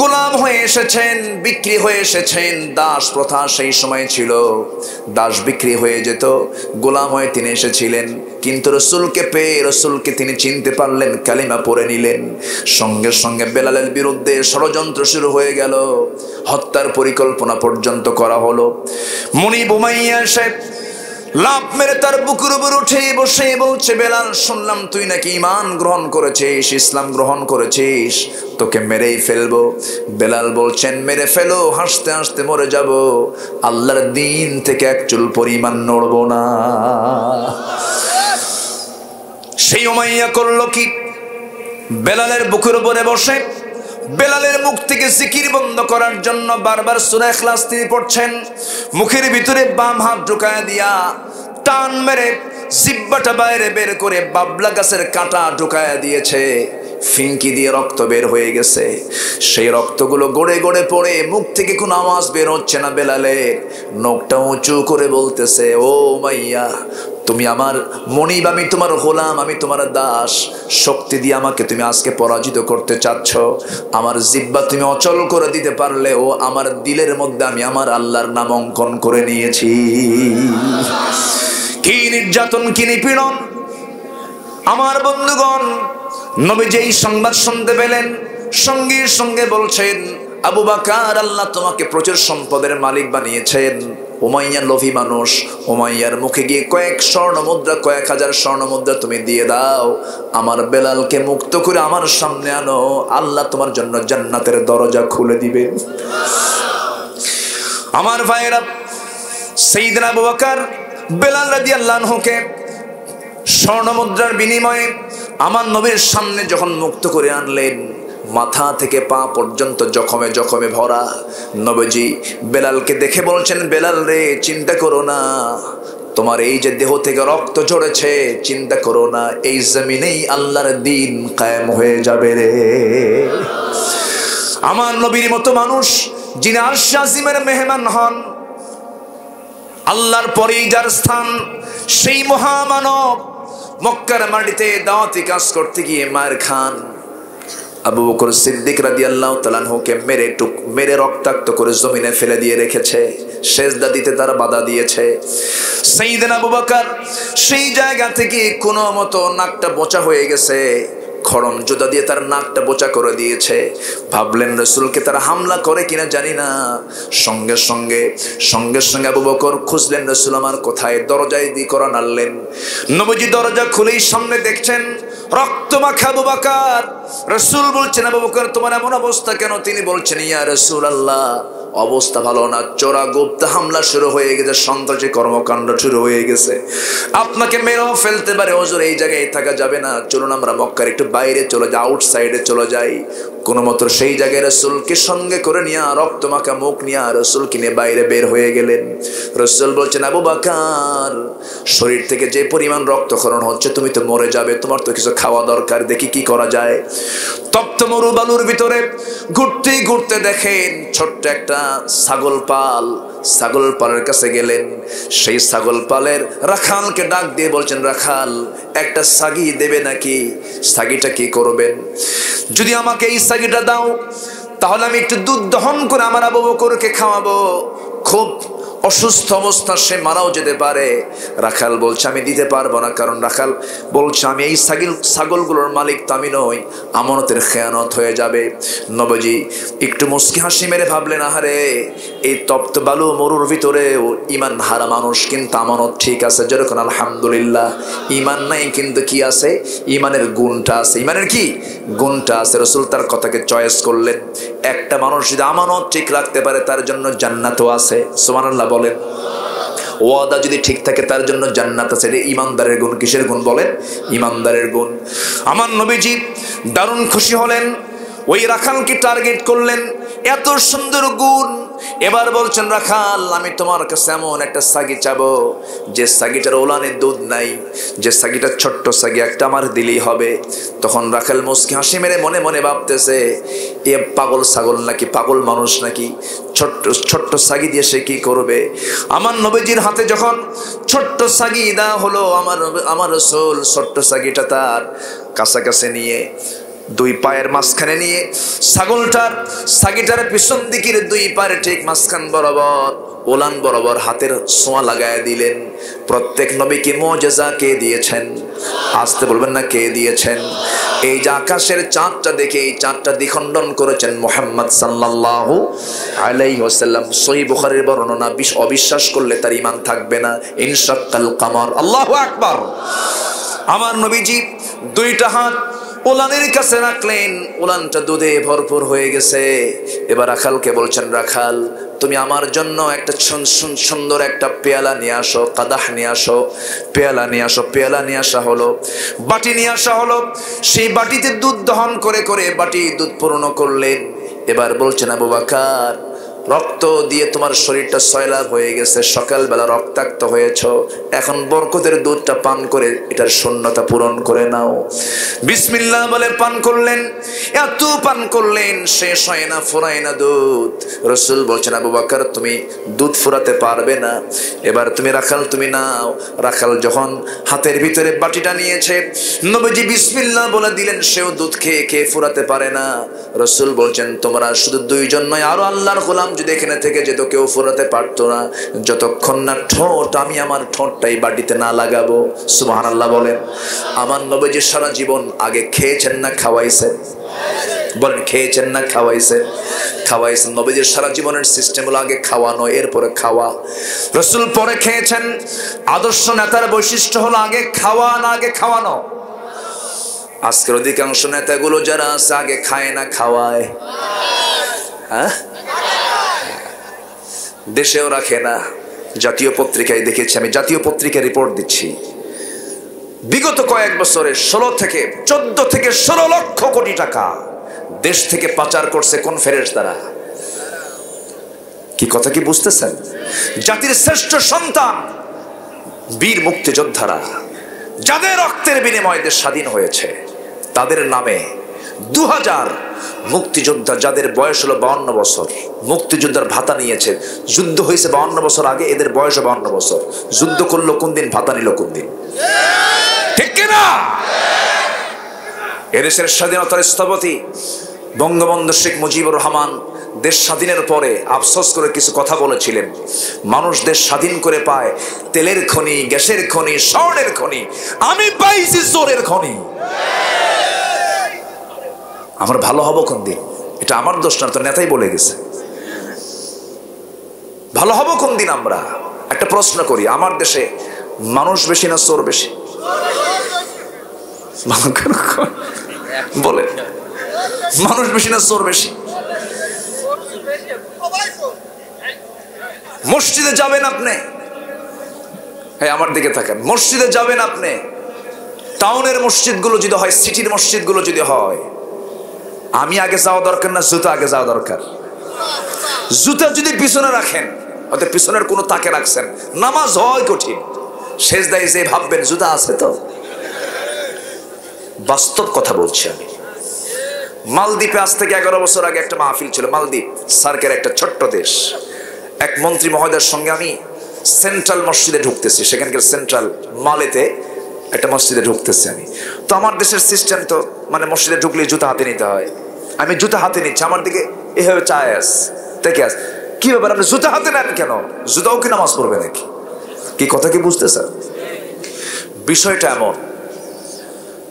গোলাম হয়ে এসেছেন, বিক্রি হয়ে এসেছেন। দাস প্রথা সেই সময় ছিল, দাস বিক্রি হয়ে যেত, গোলাম হয়ে তিনি এসেছিলেন। কিন্তু রাসূলকে পেয়ে, রাসূলকে তিনি চিনতে পারলেন, কালিমা পড়ে নিলেন। সঙ্গে সঙ্গে বেলালের বিরুদ্ধে ষড়যন্ত্র শুরু হয়ে গেল, হত্যার পরিকল্পনা পর্যন্ত করা হলো। মুনিব উমাইয়া সাহেব লাফ মেরে তার বুকের উপর উঠে বসে বলছে, বেলাল, শুনলাম তুই নাকি ঈমান গ্রহণ করেছিস, ইসলাম গ্রহণ করেছিস, তোকে মেরেই ফেলবো। বেলাল বলছেন, মেরে ফেলো, হাসতে হাসতে মরে যাব, আল্লাহর দিন থেকে এক চুল পরিমাণ নড়ব না। সেই উমাইয়া করলো কি? বেলালের বুকের উপরে বসে বেলালের মুখ থেকে জিকির বন্ধ করার জন্য বারবার সূরা ইখলাস তিনি পড়ছেন। মুখের ভিতরে বাম হাত ঢুকায় দিয়া টান মেরে জিহ্বাটা বাইরে বের করে বাবলা গাছের কাঁটা ঢুকায় দিয়েছে। ফিঙ্কি দিয়ে রক্ত বের হয়ে গেছে। সেই রক্তগুলো গড়ে গড়ে পড়ে, মুখ থেকে কোনো আওয়াজ বের হচ্ছে না। বেলালের নখটা উঁচু করে বলতেছে, ও মাইয়া, তুমি আমার মনিব, আমি তোমার গোলাম, আমি তোমার দাস। শক্তি দিয়ে আমাকে তুমি আজকে পরাজিত করতে চাচ্ছ। আমার জিহ্বা তুমি অচল করে দিতে পারলেও আমার দিলের মধ্যে আমি আমার আল্লাহর নাম অঙ্কন করে নিয়েছি। কি নির্যাতন, কি নিপীড়ন! আমার বন্ধুগণ, নবী যেই সংবাদ শুনতে পেলেন সঙ্গে সঙ্গে বলছেন, আবু বকর, আল্লাহ তোমাকে প্রচুর সম্পদের মালিক বানিয়েছেন। উমাইয়া লোভী মানুষ, উমাইয়ার মুখে গিয়ে কয়েক হাজার স্বর্ণ মুদ্রা তুমি দিয়ে দাও, আমার বেলালকে মুক্ত করে আমার সামনে আনো, আল্লাহ তোমার জন্য জান্নাতের দরজা খুলে দিবেন। আমার ভাইরা, সাইয়েদনা আবু বকর বেলাল রাদিয়াল্লাহু আনহুকে স্বর্ণ মুদ্রার বিনিময়ে আমার নবীর সামনে যখন মুক্ত করে আনলেন, মাথা থেকে পা পর্যন্ত জখমে জখমে ভরা। নবীজি বেলালকে দেখে বলছেন, বেলাল রে, চিন্তা করো না, তোমার এই যে দেহ থেকে রক্ত ঝরেছে, চিন্তা করো না, এই জমিনেই আল্লাহর দ্বীন কায়েম হয়ে যাবে রে। আমার নবীর মতো মানুষ, যিনি আরশ আজিমের মেহমান হন, আল্লাহর পরেই যার স্থান, সেই মহামানব মক্কার মাটিতে দাওয়াতি কাজ করতে গিয়ে মায়ের খান। আবু বকর সিদ্দিক রাদিয়াল্লাহু তাআলা আনহুকে মেরে রক্তাক্ত করে জমিনে ফেলে দিয়ে রেখেছে, সেজদা দিতে তারা বাধা দিয়েছে। সাইয়েদনা আবু বকর সেই জায়গা থেকে কোনো মতো নাকটা বোচা হয়ে গেছে, খড়ম জুতা দিয়ে তার নাকটা বোচা করে দিয়েছে। ভাবলেন রাসূলকে তারা হামলা করে কিনা জানি না। সঙ্গে সঙ্গে আবু বকর খুঁজলেন, রাসূল আমার কোথায়? দরজায় দিয়ে করা নাড়লেন। নবীজি দরজা খুলেই সামনে দেখছেন রক্তমাখা আবু বকর। রাসূল বলছেন, আবু বকর তোমার এমন অবস্থা কেন? তিনি বলছেন, ইয়া রাসূলুল্লাহ, অবস্থা ভালো না, চোরা গুপ্ত হামলা শুরু হয়ে গেছে, সন্ত্রাসী কর্মকাণ্ড শুরু হয়ে গেছে, আপনাকে মেরেও ফেলতে পারে। হুজুর, এই জায়গায় থাকা যাবে না, চলুন আমরা মক্কার একটু বাইরে চলে যাই, আউটসাইডে চলে যাই। কোনো মতো সেই জায়গায় রাসূলকে সঙ্গে করে নিয়ে, রক্তমাখা মুখ নিয়ে রাসূলকে নিয়ে বাইরে বের হয়ে গেলেন। রাসূল বলছেন, আবু বকর, শরীর থেকে যে পরিমাণ রক্তক্ষরণ হচ্ছে, তুমি তো মরে যাবে, তোমার তো কিছু খাওয়া দরকার, দেখি কি করা যায়। তপ্ত মরুবালুর ভিতরে ঘুরতে ঘুরতে দেখেন ছোট্ট একটা ছাগল পালের কাছে গেলেন। সেই ছাগল পালের রাখালকে ডাক দিয়ে বলছেন, রাখাল, একটা ছাগি দেবে নাকি? ছাগিটা কি করবেন? যদি আমাকে এই ছাগিটা দাও, তাহলে আমি একটু দুধ দহন করে আমার আবু বকরকে খাওয়াবো, খুব অসুস্থ অবস্থা, সে মারাও যেতে পারে। রাখাল বলছে, আমি দিতে পারবো না, কারণ রাখাল বলছে, আমি এই ছাগলগুলোর মালিক তো আমি নই, আমানতের খেয়ানত হয়ে যাবে। নবীজি একটু মুস্কি হাসি মেরে ভাবলেন, আহারে, এই তপ্ত বালু মরুর ভিতরেও ইমান হারা মানুষ কিন্তু আমানত ঠিক আছে। যেরকম আলহামদুলিল্লাহ, ইমান নাই কিন্তু কি আছে? ইমানের গুণটা আছে। ইমানের কি গুণটা আছে? রাসূল তার কথাকে চয়েস করলেন। একটা মানুষ যদি আমানত ঠিক রাখতে পারে, তার জন্য জান্নাতও আছে। সুবহানাল্লাহ বলেন। ওয়াদা যদি ঠিক থাকে, তার জন্য জান্নাত আছে। এটা ইমানদারের গুণ। কিসের গুণ বলেন? ইমানদারের গুণ। আমার নবীজি দারুণ খুশি হলেন, ওই রাখালকে টার্গেট করলেন, এত সুন্দর গুণ। এবার বলছেন, রাখাল, আমি তোমার কাছে এমন একটা ছাগি চাবো, যে ছাগিটার ওলানে দুধ নাই, যে ছাগিটা ছোট্ট ছাগি, একটা আমার দিলেই হবে। তখন রাখাল মুস্কি হাসি মেরে মনে মনে ভাবতেছে, এ পাগল ছাগল নাকি, পাগল মানুষ নাকি, ছোট্ট ছাগি দিয়ে সে কি করবে? আমার নবীজির হাতে যখন ছোট্ট ছাগি দেওয়া হলো, আমার রাসূল ছোট্ট ছাগিটা তার কাছাকাছি নিয়ে, দুই পায়ের মাঝখানে নিয়ে ছাগিটার পিছন দিকের দুই পায়ের ঠিক মাঝখান বরাবর, ওলান বরাবর হাতের ছোঁয়া লাগায় দিলেন। প্রত্যেক নবীকে মুজিজা কে দিয়েছেন? আসতে বলবেন না, কে দিয়েছেন? এই যে আকাশের চাঁদটা দেখে এই চাঁদটা দ্বিখণ্ডন করেছেন মুহাম্মদ সাল্লাল্লাহু আলাইহি ওয়াসাল্লাম। সহিহ বুখারীর বর্ণনা, অবিশ্বাস করলে তার ঈমান থাকবে না। ইনশাক্কাল কামার, আল্লাহু আকবার। আমার নবীজি দুইটা হাত ওলানের কাছে রাখলেন, ওলানটা দুধে ভরপুর হয়ে গেছে। এবার রাখালকে বলছেন, রাখাল, তুমি আমার জন্য একটা সুন্দর একটা পেয়ালা নিয়ে আসো, কাদাহ নিয়ে আসো, পেয়ালা নিয়ে আসো। পেয়ালা নিয়ে আসা হলো, বাটি নিয়ে আসা হলো। সেই বাটিতে দুধ দহন করে করে বাটি দুধ পূর্ণ করলেন। এবার বলছেন, আবু বকর, রক্ত দিয়ে তোমার শরীরটা সয়লাভ হয়ে গেছে, সকালবেলা রক্তাক্ত হয়েছ, এখন বরকতের দুধটা পান করে এটার শূন্যতা পূরণ করে নাও। বিসমিল্লাহ বলে পান করলেন, এত পান করলেন, শেষ হয় না, ফুরায় না দুধ। রাসূল বলছেন, আবু বকর তুমি দুধ ফুরাতে পারবে না, এবার তুমি রাখাল তুমি নাও। রাখাল যখন হাতের ভিতরে বাটিটা নিয়েছে, নবীজি বিসমিল্লাহ বলে দিলেন, সেও দুধ খেয়ে খেয়ে ফুরাতে পারে না। রাসূল বলছেন, তোমরা শুধু দুইজন নয়, আরো আল্লাহর গোলাম যদি এখানে থেকে যেত, কেউ ফুরাতে পারতো না, যতক্ষণ না ঠোঁট আমি আমার ঠোঁটটাই বাটিতে না লাগাবো। সুবহানাল্লাহ বলেন। আমার নবীজি সারা জীবন আগে খেয়েছেন না খাওয়াইছেন? বলেন, খেয়েছেন না খাওয়াইছেন? খাওয়াইছেন। নবীজির সারা জীবনের সিস্টেম হলো আগে খাওয়ানো, এরপরে খাওয়া। রাসূল পরে খেয়েছেন। আদর্শ নেতার বৈশিষ্ট্য হলো আগে খাওয়া না আগে খাওয়ানো। আজকের অধিকাংশ নেতাগুলো যারা আছে আগে খায় না খাওয়ায়। হ্যাঁ, দেশেও রাখে না। জাতীয় পত্রিকায় দেখেছি আমি, জাতীয় পত্রিকায় রিপোর্ট দিচ্ছি, বিগত কয়েক বছরে 14 থেকে 16 লক্ষ কোটি টাকা দেশ থেকে পাচার করছে কোন ফেরেশতারা? কি কথা কি বুঝতেছেন? জাতির শ্রেষ্ঠ সন্তান বীর মুক্তিযোদ্ধারা, যাদের রক্তের বিনিময়ে দেশ স্বাধীন হয়েছে, তাদের নামে 2000 মুক্তিযোদ্ধা যাদের বয়স হলো 52 বছর, মুক্তিযোদ্ধার ভাতা নিয়েছে। যুদ্ধ হয়েছে 52 বছর আগে, এদের বয়স 52 বছর। যুদ্ধ করলো কোন দিন, ভাতা নিল কোন দিন? ঠিক কিনা? এদেশের স্বাধীনতার স্থপতি বঙ্গবন্ধু শেখ মুজিবুর রহমান দেশ স্বাধীনের পরে আফসোস করে কিছু কথা বলেছিলেন। মানুষ দেশ স্বাধীন করে পায় তেলের খনি, গ্যাসের খনি, স্বর্ণের খনি, আমি পাইছি জোরের খনি। আমরা ভালো হব কোন দিন? এটা আমার দোষ না, তো নেতাই বলে গেছে। ভালো হব কোন দিন আমরা? একটা প্রশ্ন করি, আমার দেশে মানুষ বেশি না চোর বেশি? বলে, মানুষ বেশি না চোর বেশি? মসজিদে যাবেন আপনি, হ্যাঁ আমার দিকে থাকেন, মসজিদে যাবেন আপনি, টাউনের মসজিদগুলো যদি হয়, সিটির মসজিদগুলো যদি হয়, আমি আগে যাওয়া দরকার না জুতা আগে যাওয়া দরকার? জুতা যদি পিছনে রাখেন, হয়তো পিছনের কোনো তাকে রাখছেন, নামাজ হয় কঠিন, সেজদায় যে ভাববেন জুতা আছে তো। বাস্তব কথা বলছি আমি। মালদ্বীপে আজ থেকে 11 বছর আগে একটা মাহফিল ছিল। মালদ্বীপ সার্কের একটা ছোট্ট দেশ। এক মন্ত্রী মহোদয়ের সঙ্গে আমি সেন্ট্রাল মসজিদে ঢুকতেছি, সেখানকার সেন্ট্রাল মালেতে একটা মসজিদে ঢুকতেছি আমি। তো আমার দেশের সিস্টেম তো মানে মসজিদে ঢুকলে জুতা হাতে নিতে হয়। আমি জুতা হাতে নিচ্ছি, আমার দিকে এভাবে চায় আস দেখে আস, কি ব্যাপার আপনি জুতা হাতে নেন কেন? জুতাও কি নামাজ পড়বে নাকি? কি কথা কি বুঝতেছেন? বিষয়টা এমন।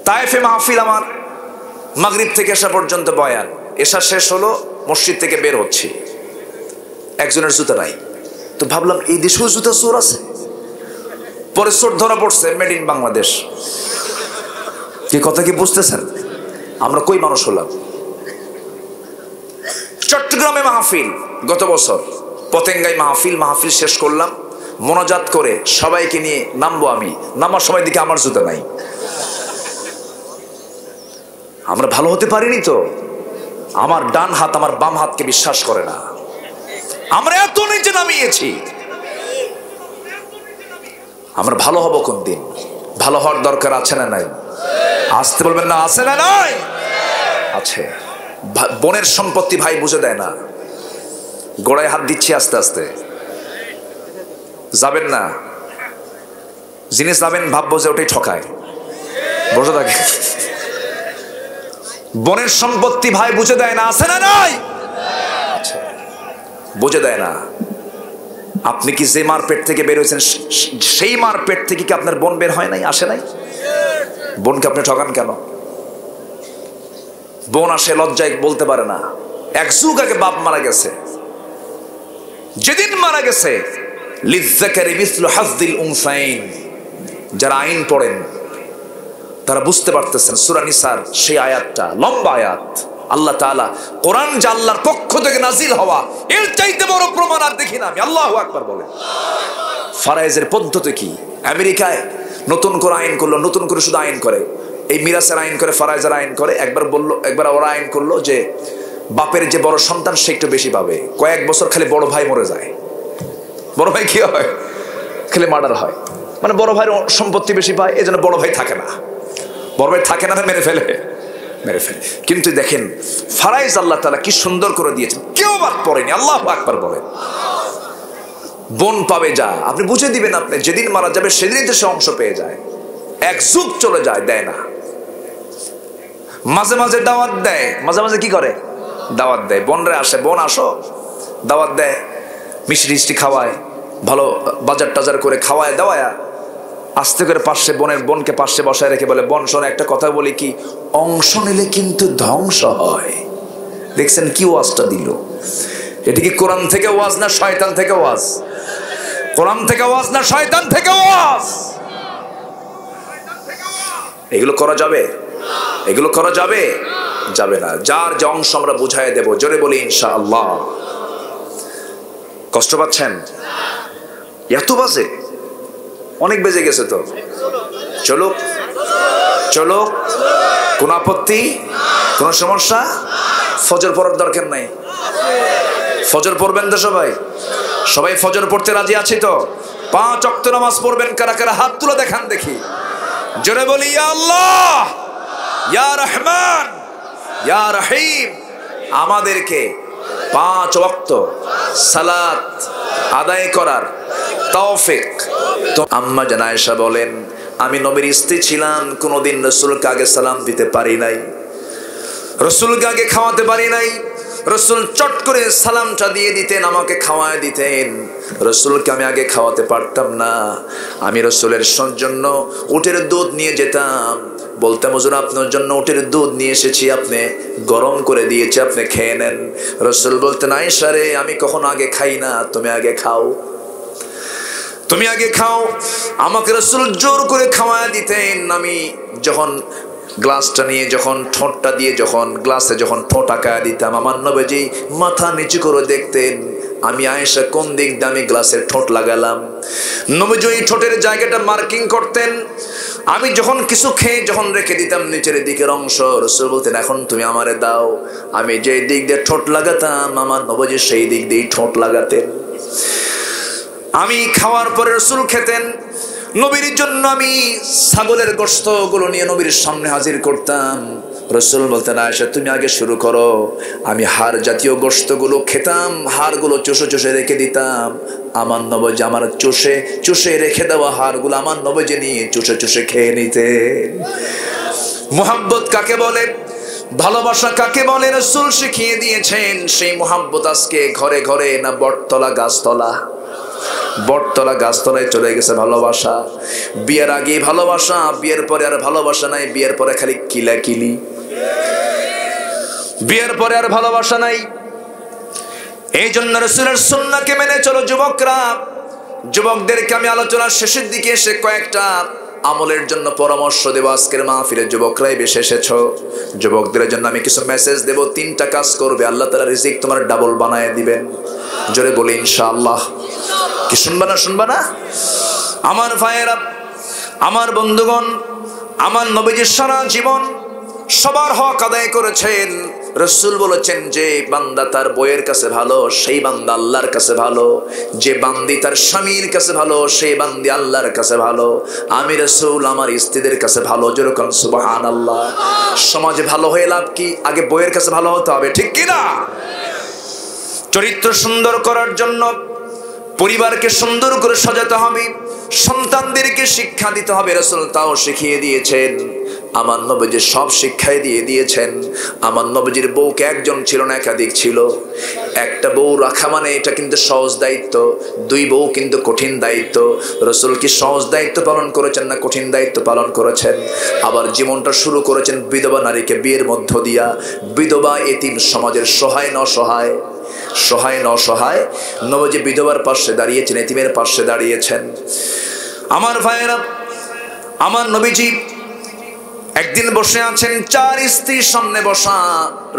তায়েফে মাহফিল আমার, মাগরিব থেকে এশা পর্যন্ত বয়ান, এশা শেষ হলো, মসজিদ থেকে বের হচ্ছি, একজনের জুতা নাই। তো ভাবলাম এই দেশেও জুতা চোর আছে। পরে চোর ধরা পড়ছে, মেড ইন বাংলাদেশ। কি কথা কি বুঝতেছেন? আমরা কই মানুষ হলাম? চট্টগ্রামে মাহফিল গত বছর, পতেঙ্গায় মাহফিল, মাহফিল শেষ করলাম, মোনাজাত করে সবাইকে নিয়ে নামবো। আমি নামার সময় দিকে আমার জুতা নাই। আমরা ভালো হতে পারিনি তো। আমার ডান হাত আমার বাম হাতকে বিশ্বাস করে না। আমরা এত নিচে নামিয়েছি। আমরা ভালো হব কোন দিন? ভালো হওয়ার দরকার আছে না নাই? আসতে বলবেন না, আছে না নাই? আছে। বোনের সম্পত্তি ভাই বুঝে দেয় না, গোড়ায় হাত দিচ্ছি আস্তে আস্তে। যাবেন না, জিনিস যাবেন ভাববো যে ওটাই ঠকায়, বসে থাকে। বোনের সম্পত্তি ভাই বুঝে দেয় না, আছে না নাই? বুঝে দেয় না। আপনি কি যে মার পেট থেকে বের হয়েছেন, সেই মার পেট থেকে কি আপনার বোন বের হয় নাই, আসে নাই? বোনকে আপনি ঠকান কেন? বোন আসে লজ্জায় বলতে পারে না। এক যুগ আগে বাপ মারা গেছে, যেদিন মারা গেছে, লিযযাকারি মিসলু হাযযিল উনসাইন, যারা আইন পড়েন তারা বুঝতে পারতেছেন সূরা নিসার সেই আয়াতটা, লম্বা আয়াত। আল্লাহ তাআলা কোরআন যে আল্লাহর পক্ষ থেকে নাজিল হওয়া, এর চাইতে বড় প্রমাণ আর দেখি না আমি। আল্লাহু আকবার বলেন। ফারায়েজের পদ্ধতি কি? আমেরিকায় নতুন করে আইন করলো, নতুন করে শুধু আইন করে, এই মিরাসের আইন করে, ফারায়েজের আইন করে। একবার বললো, একবার ওরা আইন করলো যে বাপের যে বড় সন্তান সে একটু বেশি পাবে। কয়েক বছর খালি বড় ভাই মরে যায়, বড় ভাই কি হয়, খালি মার্ডার হয়, মানে বড় ভাইয়ের সম্পত্তি বেশি পায়, এই জন্য বড় ভাই থাকে না, বড় ভাই থাকে না, মেরে ফেলে। কিন্তু দেখেন ফারাইজ আল্লাহ তাআলা কি সুন্দর করে দিয়েছেন, কেউ বাদ পড়েনি। আল্লাহু আকবার বলেন। বোন পাবে যা, আপনি বুঝে দিবেন, আপনি যেদিন মারা যাবে সেদিনই তো সে অংশ পেয়ে যায়। এক যুগ চলে যায়, দেয় না। মাঝে মাঝে দাওয়াত দেয়, মাঝে মাঝে কি করে, দাওয়াত দেয়, বোনরে আসে, বোন আসো, দাওয়াত দেয়, মিষ্টি টিষ্টি খাওয়ায়, ভালো বাজার টাজার করে খাওয়ায় দাওয়ায়, আস্তে করে পাশে বোনকে পাশে বসায় রেখে বলে, বোন শোনো একটা কথা বলি, কি অংশ নিলে কিন্তু ধ্বংস হয়। দেখছেন কি ওয়াজটা দিল, এটা কি কোরআন থেকে ওয়াজ না শয়তান থেকে ওয়াজ? কোরআন থেকে ওয়াজ না শয়তান থেকে ওয়াজ? এগুলো করা যাবে? এগুলো করা যাবে? যাবে না। যার যে অংশ আমরা বুঝাই দেব, জোরে বলি ইনশাআল্লাহ। কষ্ট পাচ্ছেন? এত বাজে, অনেক বেজে গেছে তো, চলো চলো, কোন আপত্তি, কোন সমস্যা? ফজর পড়ার দরকার নাই, ফজর পড়বেন তো সবাই? সবাই ফজর পড়তে রাজি আছে তো? 5 ওয়াক্ত নামাজ পড়বেন কারা কারা? হাত তুলে দেখান দেখি, জোরে বলি ইয়া আল্লাহ, ইয়া রহমান, ইয়া রহিম। আমাদেরকে 5 ওয়াক্ত সালাত আদায় করার তৌফিক। তো আম্মা জান আয়েশা বলেন, আমি নবীর স্ত্রী ছিলাম, কোনোদিন রাসূলকে আগে সালাম দিতে পারি নাই, রাসূলকে আগে খাওয়াতে পারি নাই। রাসূল চট করে সালামটা দিয়ে দিতেন, আমাকে খাওয়ায় দিতেন। রাসূলকে আমি আগে খাওয়াতে পারতাম না। আমি রাসূলের জন্য উটের দুধ নিয়ে যেতাম, বলতাম হুজুর আপনার জন্য উটের দুধ নিয়ে এসেছি, আপনি গরম করে দিয়েছি, আপনি খেয়ে নেন। রাসূল বলতেন, আয়েশা রে আমি কখনো আগে খাই না, তুমি আগে খাও, তুমি আগে খাও। আমাকে রাসূল জোর করে খাওয়ায় দিতেন। আমি যখন গ্লাসটা নিয়ে, যখন ঠোঁটটা দিয়ে, যখন গ্লাসে যখন ঠোঁট আঁকায় দিতাম, আমার নবীজি মাথা নিচু করে দেখতেন আমি আয়েশা কোন দিক দিয়ে আমি গ্লাসের ঠোঁট লাগালাম। নবীজি ওই ঠোঁটের জায়গাটা মার্কিং করতেন। আমি যখন কিছু খেয়ে যখন রেখে দিতাম নিচের দিকের অংশ, রাসূল বলতেন এখন তুমি আমারে দাও। আমি যে দিক দিয়ে ঠোঁট লাগাতাম, আমার নবীজি সেই দিক দিয়ে ঠোঁট লাগাতেন। আমি খাওয়ার পরে রাসূল খেতেন। নবীর জন্য আমি ছাগলের গোশতগুলো নিয়ে নবীর সামনে হাজির করতাম। রাসূল বলতেন, আয়েশা তুমি আগে শুরু করো। আমি হাড় জাতীয় গোশতগুলো খেতাম, হাড়গুলো চুষে চুষে রেখে দিতাম। আমার নবীজি আমার চুষে চুষে রেখে দেওয়া হাড়গুলো আমার নবীজি নিয়ে চুষে চুষে খেয়ে নিতেন। মুহাব্বত কাকে বলে, ভালোবাসা কাকে বলে রাসূল শিখিয়ে দিয়েছেন। সেই মুহাব্বত আজকে ঘরে ঘরে না বটতলা গাছতলা? বটতলা গাছতলায় চলে গেছে ভালোবাসা। বিয়ের আগে ভালোবাসা, বিয়ের পরে আর ভালোবাসা নাই, বিয়ের পরে খালি কিলাকিলি, বিয়ের পরে আর ভালোবাসা নাই। এই জন্য রাসূলের সুন্নাহকে মেনে চলো যুবকরা। যুবকদেরকে আমি আলোচনার শেষের দিকে এসে কয়েকটা আমলের জন্য পরামর্শ দেব। আজকের মাহফিলে যুবকরাই বেশি এসেছো, যুবকদের জন্য আমি কিছু মেসেজ দেব। 3টা কাজ করবে, আল্লাহ তাআলা রিজিক তোমার ডাবল বানায় দিবেন। জোরে বলি ইনশাআল্লাহ। কি শুনবা না, শুনবা না? আমার ভাইয়েরা, আমার বন্ধুগণ, আমার নবীজি সারা জীবন সবার হক আদায় করেছেন। রাসূল বলেছেন যে বান্দা তার বউয়ের কাছে ভালো, সেই বান্দা আল্লাহর কাছে ভালো। যে বান্দি তার স্বামীর কাছে ভালো, সেই বান্দি আল্লাহর কাছে ভালো। আমি রাসূল আমার স্ত্রীদের কাছে ভালো। যেরকম সুবহানাল্লাহ। সমাজে ভালো হয়ে লাভ কি? আগে বউয়ের কাছে ভালো হতে হবে, ঠিক কি না? চরিত্র সুন্দর করার জন্য পরিবারকে সুন্দর করে সাজাতে হবে, সন্তানদেরকে শিক্ষা দিতে হবে। রাসূল তাও শিখিয়ে দিয়েছেন। আমার নবীজি সব শিক্ষাই দিয়ে দিয়েছেন। আমার নবীজির বউকে একজন ছিল না, একাধিক ছিল। একটা বউ রাখা মানে এটা কিন্তু সহজ দায়িত্ব, 2 বউ কিন্তু কঠিন দায়িত্ব। রাসূল কি সহজ দায়িত্ব পালন করেছেন না কঠিন দায়িত্ব পালন করেছেন? আবার জীবনটা শুরু করেছেন বিধবা নারীকে বিয়ের মধ্য দিয়া। বিধবা এতিম, সমাজের সহায় নসহায়, সহায় নসহায় নবীজি বিধবার পাশে দাঁড়িয়েছেন, এতিমের পাশে দাঁড়িয়েছেন। আমার ভাইয়েরা, আমার নবীজি একদিন বসে আছেন, 4 স্ত্রীর সামনে বসা।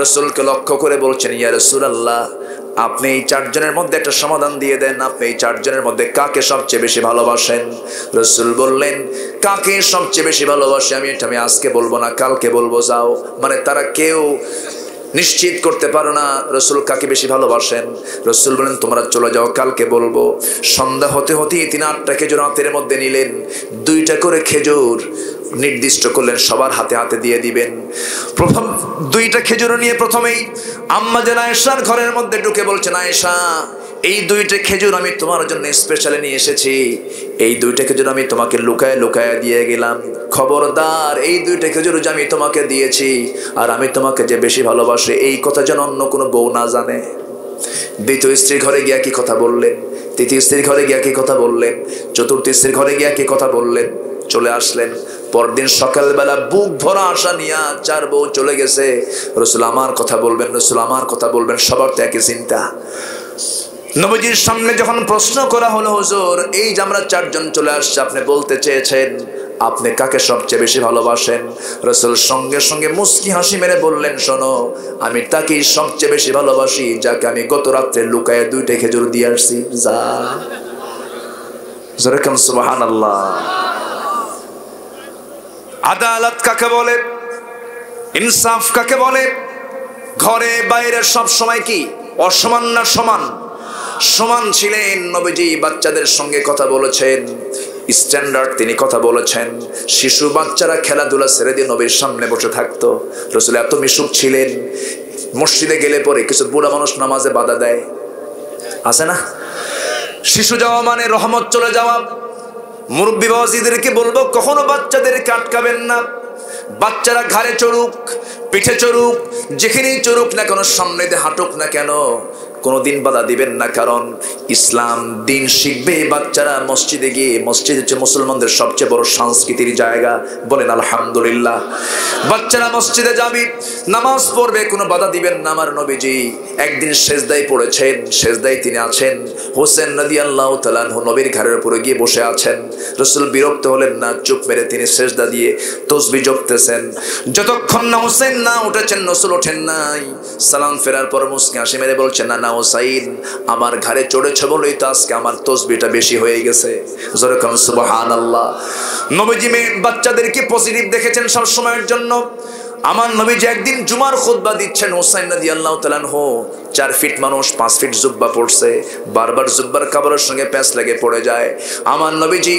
রাসূলকে লক্ষ্য করে বলছেন, ইয়া রাসূলুল্লাহ আপনি এই 4 জনের মধ্যে একটা সমাধান দিয়ে দেন। আপনি এই 4 জনের মধ্যে কাকে সবচেয়ে বেশি ভালোবাসেন? রাসূল বললেন, কাকে সবচেয়ে বেশি ভালোবাসে আমি এটা আমি আজকে বলবো না, কালকে বলবো। যাও, মানে তারা কেউ নিশ্চিত করতে পারো না রাসূল কাকে বেশি ভালোবাসেন। রাসূল বলেন তোমরা চলে যাও, কালকে বলবো। সন্ধ্যা হতে হতেই তিনি 8টা খেজুর হাতের মধ্যে নিলেন, 2টা করে খেজুর নির্দিষ্ট করলেন সবার হাতে হাতে দিয়ে দিবেন। প্রথম 2টা খেজুর নিয়ে প্রথমেই আম্মা জান আয়েশার ঘরের মধ্যে ঢুকে বলছেন, আয়েশা এই 2টা খেজুর আমি তোমার জন্য স্পেশালি নিয়ে এসেছি, এই 2টা খেজুর আমি তোমাকে লুকায় লুকায় দিয়ে গেলাম, খবরদার এই 2টা খেজুর যে আমি তোমাকে দিয়েছি আর আমি তোমাকে যে বেশি ভালোবাসি এই কথা যেন অন্য কোনো বউ না জানে। দ্বিতীয় স্ত্রীর ঘরে গিয়া কি কথা বললেন, তৃতীয় স্ত্রীর ঘরে গিয়া কি কথা বললেন, চতুর্থ স্ত্রীর ঘরে গিয়া কি কথা বললেন। চলে আসলেন পরদিন সকালবেলা বুক ভরা আশা নিয়া 4 বউ চলে গেছে, রাসূল আমার কথা বলবেন, রাসূল আমার কথা বলবেন, সবার তো একই চিন্তা। নবীজির সামনে যখন প্রশ্ন করা হলো, হুজুর এই যে আমরা 4 জন চলে আসছে, আপনি বলতে চেয়েছেন আপনি কাকে সবচেয়ে বেশি ভালোবাসেন। রাসূল সঙ্গে সঙ্গে মুস্কি হাসি মেরে বললেন, শোনো আমি তাকেই সবচেয়ে বেশি ভালোবাসি যাকে আমি গত রাত্রে লুকায়ে 2টা খেজুর দিয়ে আসছি। যা যেরকম সুবহানাল্লাহ। আদালত কাকে বলে, ইনসাফ কাকে বলে? ঘরে বাইরে সব সময় কি অসমান না সমান? সমান ছিলেন। নবীজি বাচ্চাদের সঙ্গে কথা বলেছেন, স্ট্যান্ডার্ড তিনি কথা বলেছেন। শিশু বাচ্চারা খেলাধুলা ছেড়ে দিয়ে নবীর সামনে বসে থাকতো। রাসূল এত মিশুক ছিলেন, মসজিদে গেলে পরে কিছু বুড়া মানুষ নামাজে বাধা দেয়, আছে না? শিশু যাওয়া মানে রহমত চলে যাওয়া। মুরব্বী বাবাজিদেরকে বলবো কখনো বাচ্চাদেরকে আটকাবেন না। বাচ্চারা ঘাড়ে চড়ুক, পিঠে চড়ুক, যেখানেই চড়ুক না কেন, সামনে দিয়ে হাঁটুক না কেন, কোনোদিন বাধা দিবেন না। কারণ ইসলাম দিন শিখবে বাচ্চারা মসজিদে গিয়ে। মসজিদ হচ্ছে মুসলমানদের সবচেয়ে বড় সংস্কৃতির জায়গা, বলেন আলহামদুলিল্লাহ। বাচ্চারা মসজিদে যাবে, নামাজ পড়বে, কোনো বাধা দিবেন না। আমার নবীজি একদিন সেজদায় পড়েছেন, সেজদায় তিনি আছেন, হোসেন রাদিয়াল্লাহু তাআলা আনহু নবীর ঘাড়ের উপরে গিয়ে বসে আছেন। রাসূল বিরক্ত হলেন না, চুপ মেরে তিনি সেজদা দিয়ে তাসবিহ জপতেছেন। যতক্ষণ না হোসেন না উঠেছেন, রাসূল ওঠেন নাই। সালাম ফেরার পর মুস্কি হাসি মেরে বলছেন, না না হোসাইন, আমার ঘাড়ে চড়েছে বলেই তো আজকে আমার তাসবিহটা বেশি হয়ে গেছে। যেরকম সুবহানাল্লাহ। নবীজি বাচ্চাদেরকে পজিটিভ দেখেছেন সব সময়ের জন্য। আমার নবীজি একদিন জুমার খুতবা দিচ্ছেন, হোসাইন রাদিয়াল্লাহু তাআলা আনহু 4 ফিট মানুষ, 5 ফিট জুব্বা পড়ছে, বারবার জুব্বার কাপড়ের সঙ্গে প্যাঁচ লেগে পড়ে যায়। আমার নবীজি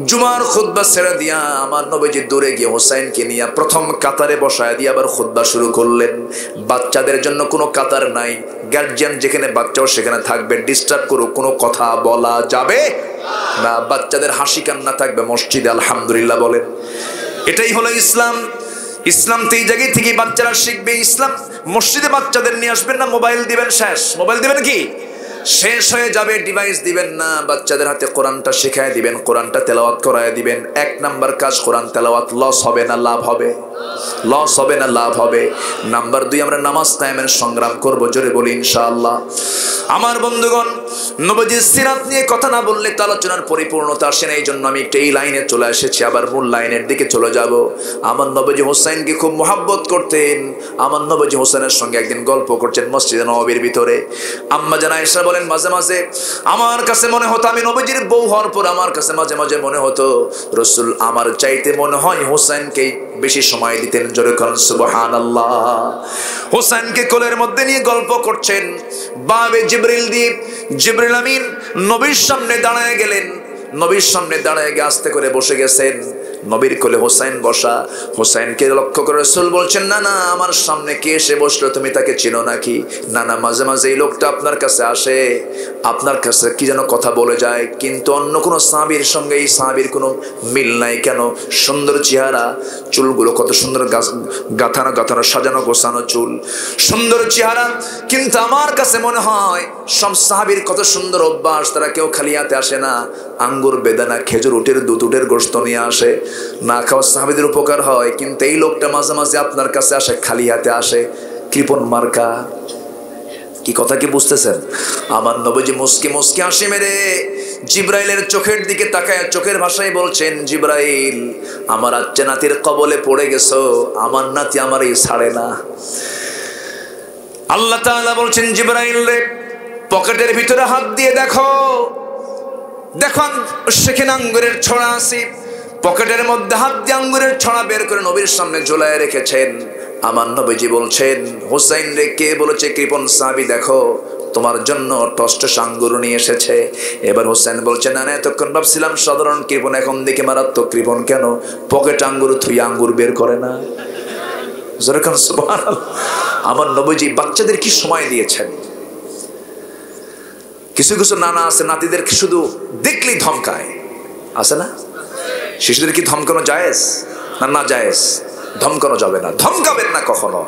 জুমার খুতবা ছেড়ে দিয়া আমার নবীজি দূরে গিয়ে হোসাইনকে নিয়ে প্রথম কাতারে বসায় দিয়ে আবার খুতবা শুরু করলেন। বাচ্চাদের জন্য কোনো কাতার নাই, গার্জিয়ান যেখানে বাচ্চাও সেখানে থাকবে, ডিস্টার্ব করুক কোনো কথা বলা যাবে না। বাচ্চাদের হাসি কান্না থাকবে মসজিদে, আলহামদুলিল্লাহ বলেন। এটাই হলো ইসলাম। ইসলাম তো এই জায়গায় থেকে বাচ্চারা শিখবে। ইসলাম মসজিদে বাচ্চাদের নিয়ে আসবেন না, মোবাইল দিবেন, শেষ। মোবাইল দিবেন কি শেষ হয়ে যাবে, ডিভাইস দিবেন না। বাচ্চাদের হাতে কোরআনটা শেখায় দিবেন, কোরআনটা তেলাওয়াত করায় দিবেন। 1 নাম্বার কাজ কোরআন তেলাওয়াত। লস হবে না লাভ হবে? লস হবে না লাভ হবে? নাম্বার 2 আমরা নামাজ কায়েমের সংগ্রাম করব, জোরে বলি ইনশাআল্লাহ। আমার বন্ধুগণ, নবীজির সিরাত নিয়ে কথা না বললে তো আলোচনার পরিপূর্ণতা আসে না। এই জন্য আমি একটা এই লাইনে চলে এসেছি, আবার মূল লাইনের দিকে চলে যাব। আমার নবীজি হোসেনকে খুব মহব্বত করতেন। আমার নবীজি হোসেনের সঙ্গে একদিন গল্প করছেন মসজিদে নববীর ভিতরে। আম্মা জান আয়েশা বলেন, মাঝে মাঝে আমার কাছে মনে হতো, আমি নবীজির বউ হওয়ার পর আমার কাছে মাঝে মাঝে মনে হতো রাসূল আমার চাইতে মনে হয় হোসেনকে বেশি সময় দিতেন। জোরে বলেন সুবহানাল্লাহ। হোসেনকে কোলের মধ্যে নিয়ে গল্প করছেন, বাবে জিবরিল দিয়ে জিবরিল আমিন নবীর সামনে দাঁড়ায় গেলেন। নবীর সামনে দাঁড়ায় গিয়ে আস্তে করে বসে গেছেন। নবীর কোলে হোসেন বসা। হোসেনকে লক্ষ্য করে রাসূল বলছেন, না না, আমার সামনে কে এসে বসলো, তুমি তাকে চিনো নাকি? না না, মাঝে মাঝে এই লোকটা আপনার কাছে আসে, আপনার কাছে কি যেন কথা বলে যায়, কিন্তু অন্য কোনো সাহাবীর সঙ্গে এই সাহাবীর কোনো মিল নাই। কেন? সুন্দর চেহারা, চুলগুলো কত সুন্দর গাঁথানো গাঁথানো, সাজানো গোছানো চুল, সুন্দর চেহারা। কিন্তু আমার কাছে মনে হয় সব সাহাবীর কত সুন্দর অভ্যাস, তারা কেউ খালি হাতে আসে না, আঙ্গুর, বেদানা, খেজুর, উটের দুধ, উটের গোশত নিয়ে আসে। না খাওয়া সাহাবীদের উপকার হয়, কিন্তু এই লোকটা মাঝে মাঝে আপনার কাছে আসে, খালি হাতে আসে, কৃপণ মার্কা। কি কথা কি বুঝতেছেন? আমার নবীজি মুস্কি মুস্কি হাসি মেরে জিবরাইলের চোখের দিকে তাকায় চোখের ভাষায় বলছেন, জিবরাইল, আমার আচ্ছা নাতির কবলে পড়ে গেছো, আমার নাতি আমারই ছাড়ে না। আল্লাহ তাআলা বলছেন, জিবরাইল রে, পকেটের ভিতরে হাত দিয়ে দেখো, দেখো সেখানে আঙ্গুরের ছড়া আছে। পকেটের মধ্যে হাত দিয়ে আঙ্গুরের ছড়া বের করে নবীর সামনে ঝোলায় রেখেছেন। আমার নবীজি বলছেন, হুসাইন রে কে বলেছে কৃপণ সাহাবী দেখো তোমার জন্য টস্ট আঙ্গুর নিয়ে এসেছে। এবার হুসাইন বলছে, না না, এতক্ষণ ভাবছিলাম সাধারণ কৃপণ, এখন দেখে মারাত্মক কৃপণ। কেন? পকেট আঙ্গুর থুই আঙ্গুর বের করে না। সুবহানাল্লাহ। আমার নবীজি বাচ্চাদের কি সময় দিয়েছেন। কিছু কিছু নানা আছে নাতিদের শুধু দেখলেই ধমকায়, আছে না? শিশুদের কি ধমকানো জায়েজ না? না জায়েজ, ধমকানো যাবে না, ধমকাবেন না কখনো।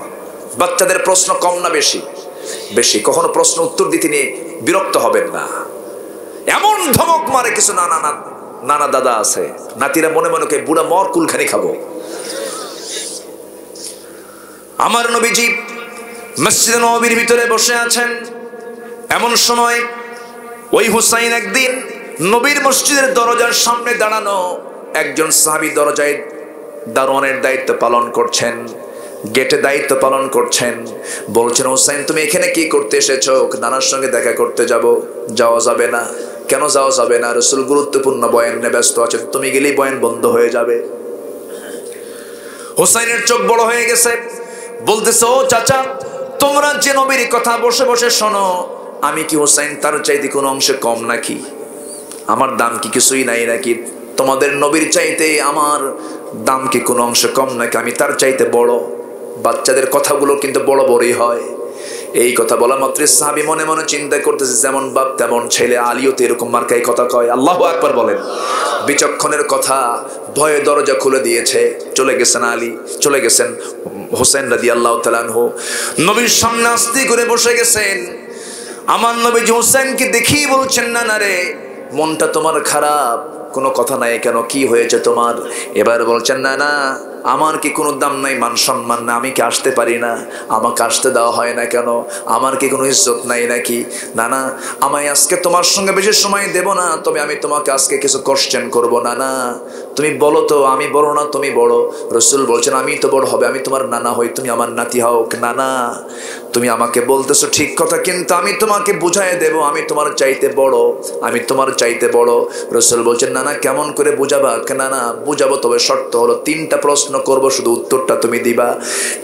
বাচ্চাদের প্রশ্ন কম না বেশি? বেশি। কখনো প্রশ্ন উত্তর দিতে নিয়ে বিরক্ত হবেন না। এমন ধমক মারে কিছু নানা দাদা আছে, নাতিরা মনে মনে কে বুড়া মর কুলখানি খাবো। আমার নবীজি মসজিদে নববীর ভিতরে বসে আছেন, এমন সময় ওই হুসাইন একদিন নবীর মসজিদের দরজার সামনে দাঁড়ানো একজন সাহাবী দরজায় দারোয়ানের দায়িত্ব পালন করছেন, গেটে দায়িত্ব পালন করছেন। বলছেন, হুসাইন তুমি এখানে কি করতে এসেছো? নানার সঙ্গে দেখা করতে যাব। যাওয়া যাবে না। কেন যাওয়া যাবে না? রাসূল গুরুত্বপূর্ণ বয়ান নিয়ে ব্যস্ত আছেন, তুমি গেলেই বয়ান বন্ধ হয়ে যাবে। হুসাইনের চোখ বড় হয়ে গেছে, বলতেছে, ও চাচা, তোমরা যে নবীর কথা বসে বসে শোনো, আমি কি হুসাইন তার চাইতে কোনো অংশে কম নাকি? আমার দাম কি কিছুই নাই নাকি? তোমাদের নবীর চাইতে আমার দাম কি কোনো অংশে কম নাকি? আমি তার চাইতে বড়। বাচ্চাদের কথাগুলো কিন্তু বড় বড়ই হয়। এই কথা বলা মাত্র সাহাবী মনে মনে চিন্তা করতেছে, যেমন বাপ তেমন ছেলে, আলীও তো এরকম মার্কাই কথা কয়। আল্লাহু আকবার বলেন। বিচক্ষণের কথা, ভয়ে দরজা খুলে দিয়েছে, চলে গেছেন আলী, চলে গেছেন হোসেন রাদিয়াল্লাহু তাআলা আনহু, নবীর সামনে আস্তে করে বসে গেছেন। আমার নবীজি হোসেনকে দেখেই বলছেন, না না রে, মনটা তোমার খারাপ, কোনো কথা নাই কেন, কি হয়েছে তোমার? এবার বলছেন, না না, আমার কি কোনো দাম নাই, মান সম্মান না, আমি কি আসতে পারি না? আমাকে আসতে দেওয়া হয় না কেন? আমার কি কোনো ইজ্জত নাই নাকি? না না, আমায় আজকে তোমার সঙ্গে বেশি সময় দেব না, তবে আমি তোমাকে আজকে কিছু কোশ্চেন করবো। না না, তুমি বলো তো, আমি বড় না তুমি বড়? রাসূল বলছেন, আমি তো বড় হবে, আমি তোমার নানা হই, তুমি আমার নাতি হও। না না, তুমি আমাকে বলতেছো ঠিক কথা, কিন্তু আমি তোমাকে বুঝাই দেব, আমি তোমার চাইতে বড়, আমি তোমার চাইতে বড়। রাসূল বলছেন, না না, কেমন করে বুঝাবা? না না, বুঝাবো, তবে শর্ত হলো 3টা প্রশ্ন করবো, শুধু উত্তরটা তুমি দিবা।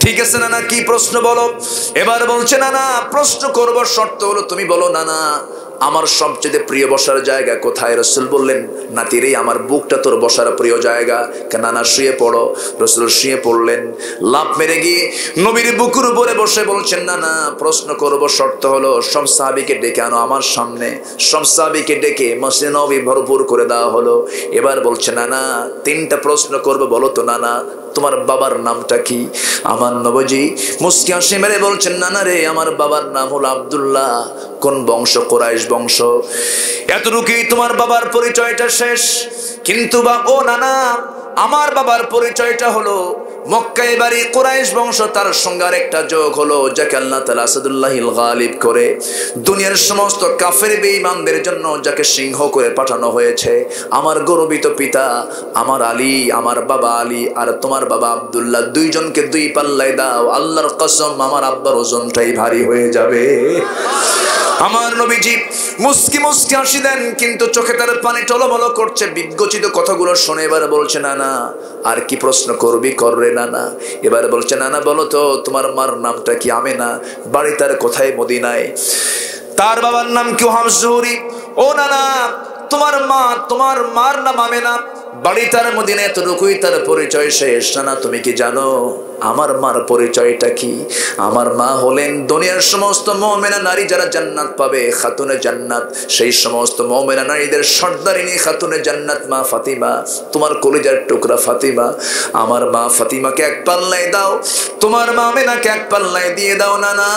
ঠিক আছে না না, কি প্রশ্ন বলো? এবার বলছে, না না, প্রশ্ন করবো, শর্ত হলো তুমি বলো, না না, আমার সবচেয়ে প্রিয় বসার জায়গা কোথায়? রাসূল বললেন, নাতিরে, আমার বুকটা তোর বসার প্রিয় জায়গা। নানা শুয়ে পড়ো। রাসূল শুয়ে পড়লেন, লাফ মেরে গিয়ে নবীর বুকের উপরে বসে বলছেন, না না, প্রশ্ন করব, শর্ত হলো সব সাহাবীকে ডেকে আনো আমার সামনে। সব সাহাবীকে ডেকে মসজিদে নববী ভরপুর করে দেওয়া হলো। এবার বলছে, না না, 3টা প্রশ্ন করব, বলো তো না না, তোমার বাবার নামটা কি? আমার নবীজি মুস্কি হাসি মেরে বলছেন, না না রে, আমার বাবার নাম হলো আব্দুল্লাহ। কোন বংশ? কুরাইশ বংশ। এতটুকুই তোমার বাবার পরিচয়টা শেষ। কিন্তু ও না না, আমার বাবার পরিচয়টা হলো মক্কায় বাড়ি, কুরাইশ বংশ, তার সঙ্গে আরেকটা যোগ হলো, যাকে আল্লাহ তাআলা আসাদুল্লাহিল গালিব করে দুনিয়ার সমস্ত কাফের বেঈমানদের জন্য যাকে সিংহ করে পাঠানো হয়েছে। আমার গর্বিত পিতা আমার আলী, আমার বাবা আলী, আর তোমার বাবা আব্দুল্লাহ, 2 জনকে 2 পাল্লায় দাও, আল্লাহর কসম আমার আব্বার ওজনটাই ভারী হয়ে যাবে। আমার নবীজি মুস্কি মুস্কি হাসি দেন, কিন্তু চোখে তার পানি টলমল করছে। বিজ্ঞচিত কথাগুলো শুনে এবার বলছে, না না, আর কি প্রশ্ন করবি কর রে না না। এবার বলছে, না না, বলো তো তোমার মার নামটা কি? আমেনা। বাড়ি তার কোথায়? মদিনায়। তার বাবার নাম কি? ওহাব জুহরি। ও না না, তোমার মার নাম আমেনা, বাড়ি তার মদিনায়, এতটুকুই তার পরিচয় শেষ। না না, তুমি কি জানো আমার মার পরিচয়টা কি? আমার মা হলেন দুনিয়ার সমস্ত মুমিনা নারী যারা জান্নাত পাবে, খাতুনে জান্নাত, সেই সমস্ত মুমিনা নারীদের সর্দারিনী খাতুনে জান্নাত মা ফাতিমা, তোমার কলিজার টুকরা ফাতিমা। আমার মা ফাতিমাকে 1 পাল্লায় দাও, তোমার মা আমেনাকে 1 পাল্লায় দিয়ে দাও। না না,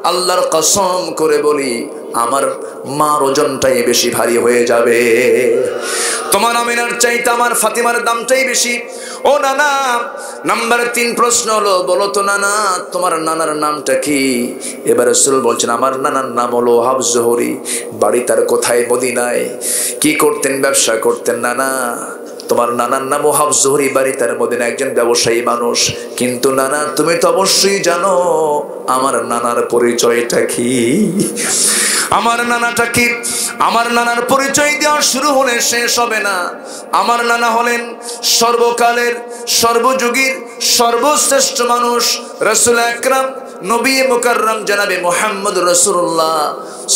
আল্লাহর কসম করে বলি, আমার মার ওজনটাই বেশি ভারী হয়ে যাবে। তোমার আমিনার চাইতে আমার ফাতিমার দামটাই বেশি। ও নানা, নাম্বার 3 প্রশ্ন হলো, বলো তো নানা তোমার নানার নামটা কি? এবার রাসূল বলছেন, আমার নানার নাম হলো ওহাব জুহরি, বাড়ি তার কোথায়? মদিনায়। কি করতেন? ব্যবসা করতেন। নানা, তোমার নানার নাম ওহাব জুহরি, বাড়ি তার মদিনা, একজন ব্যবসায়ী মানুষ। কিন্তু নানা, তুমি তো অবশ্যই জানো আমার নানার পরিচয়টা কি? আমার নানাটা কি? আমার নানার পরিচয় দেওয়া শুরু হলে শেষ হবে না। আমার নানা হলেন সর্বকালের সর্বযুগীর সর্বশ্রেষ্ঠ মানুষ রাসূল আকরাম নবী মুকাররম জনাবে মুহাম্মদ রাসূলুল্লাহ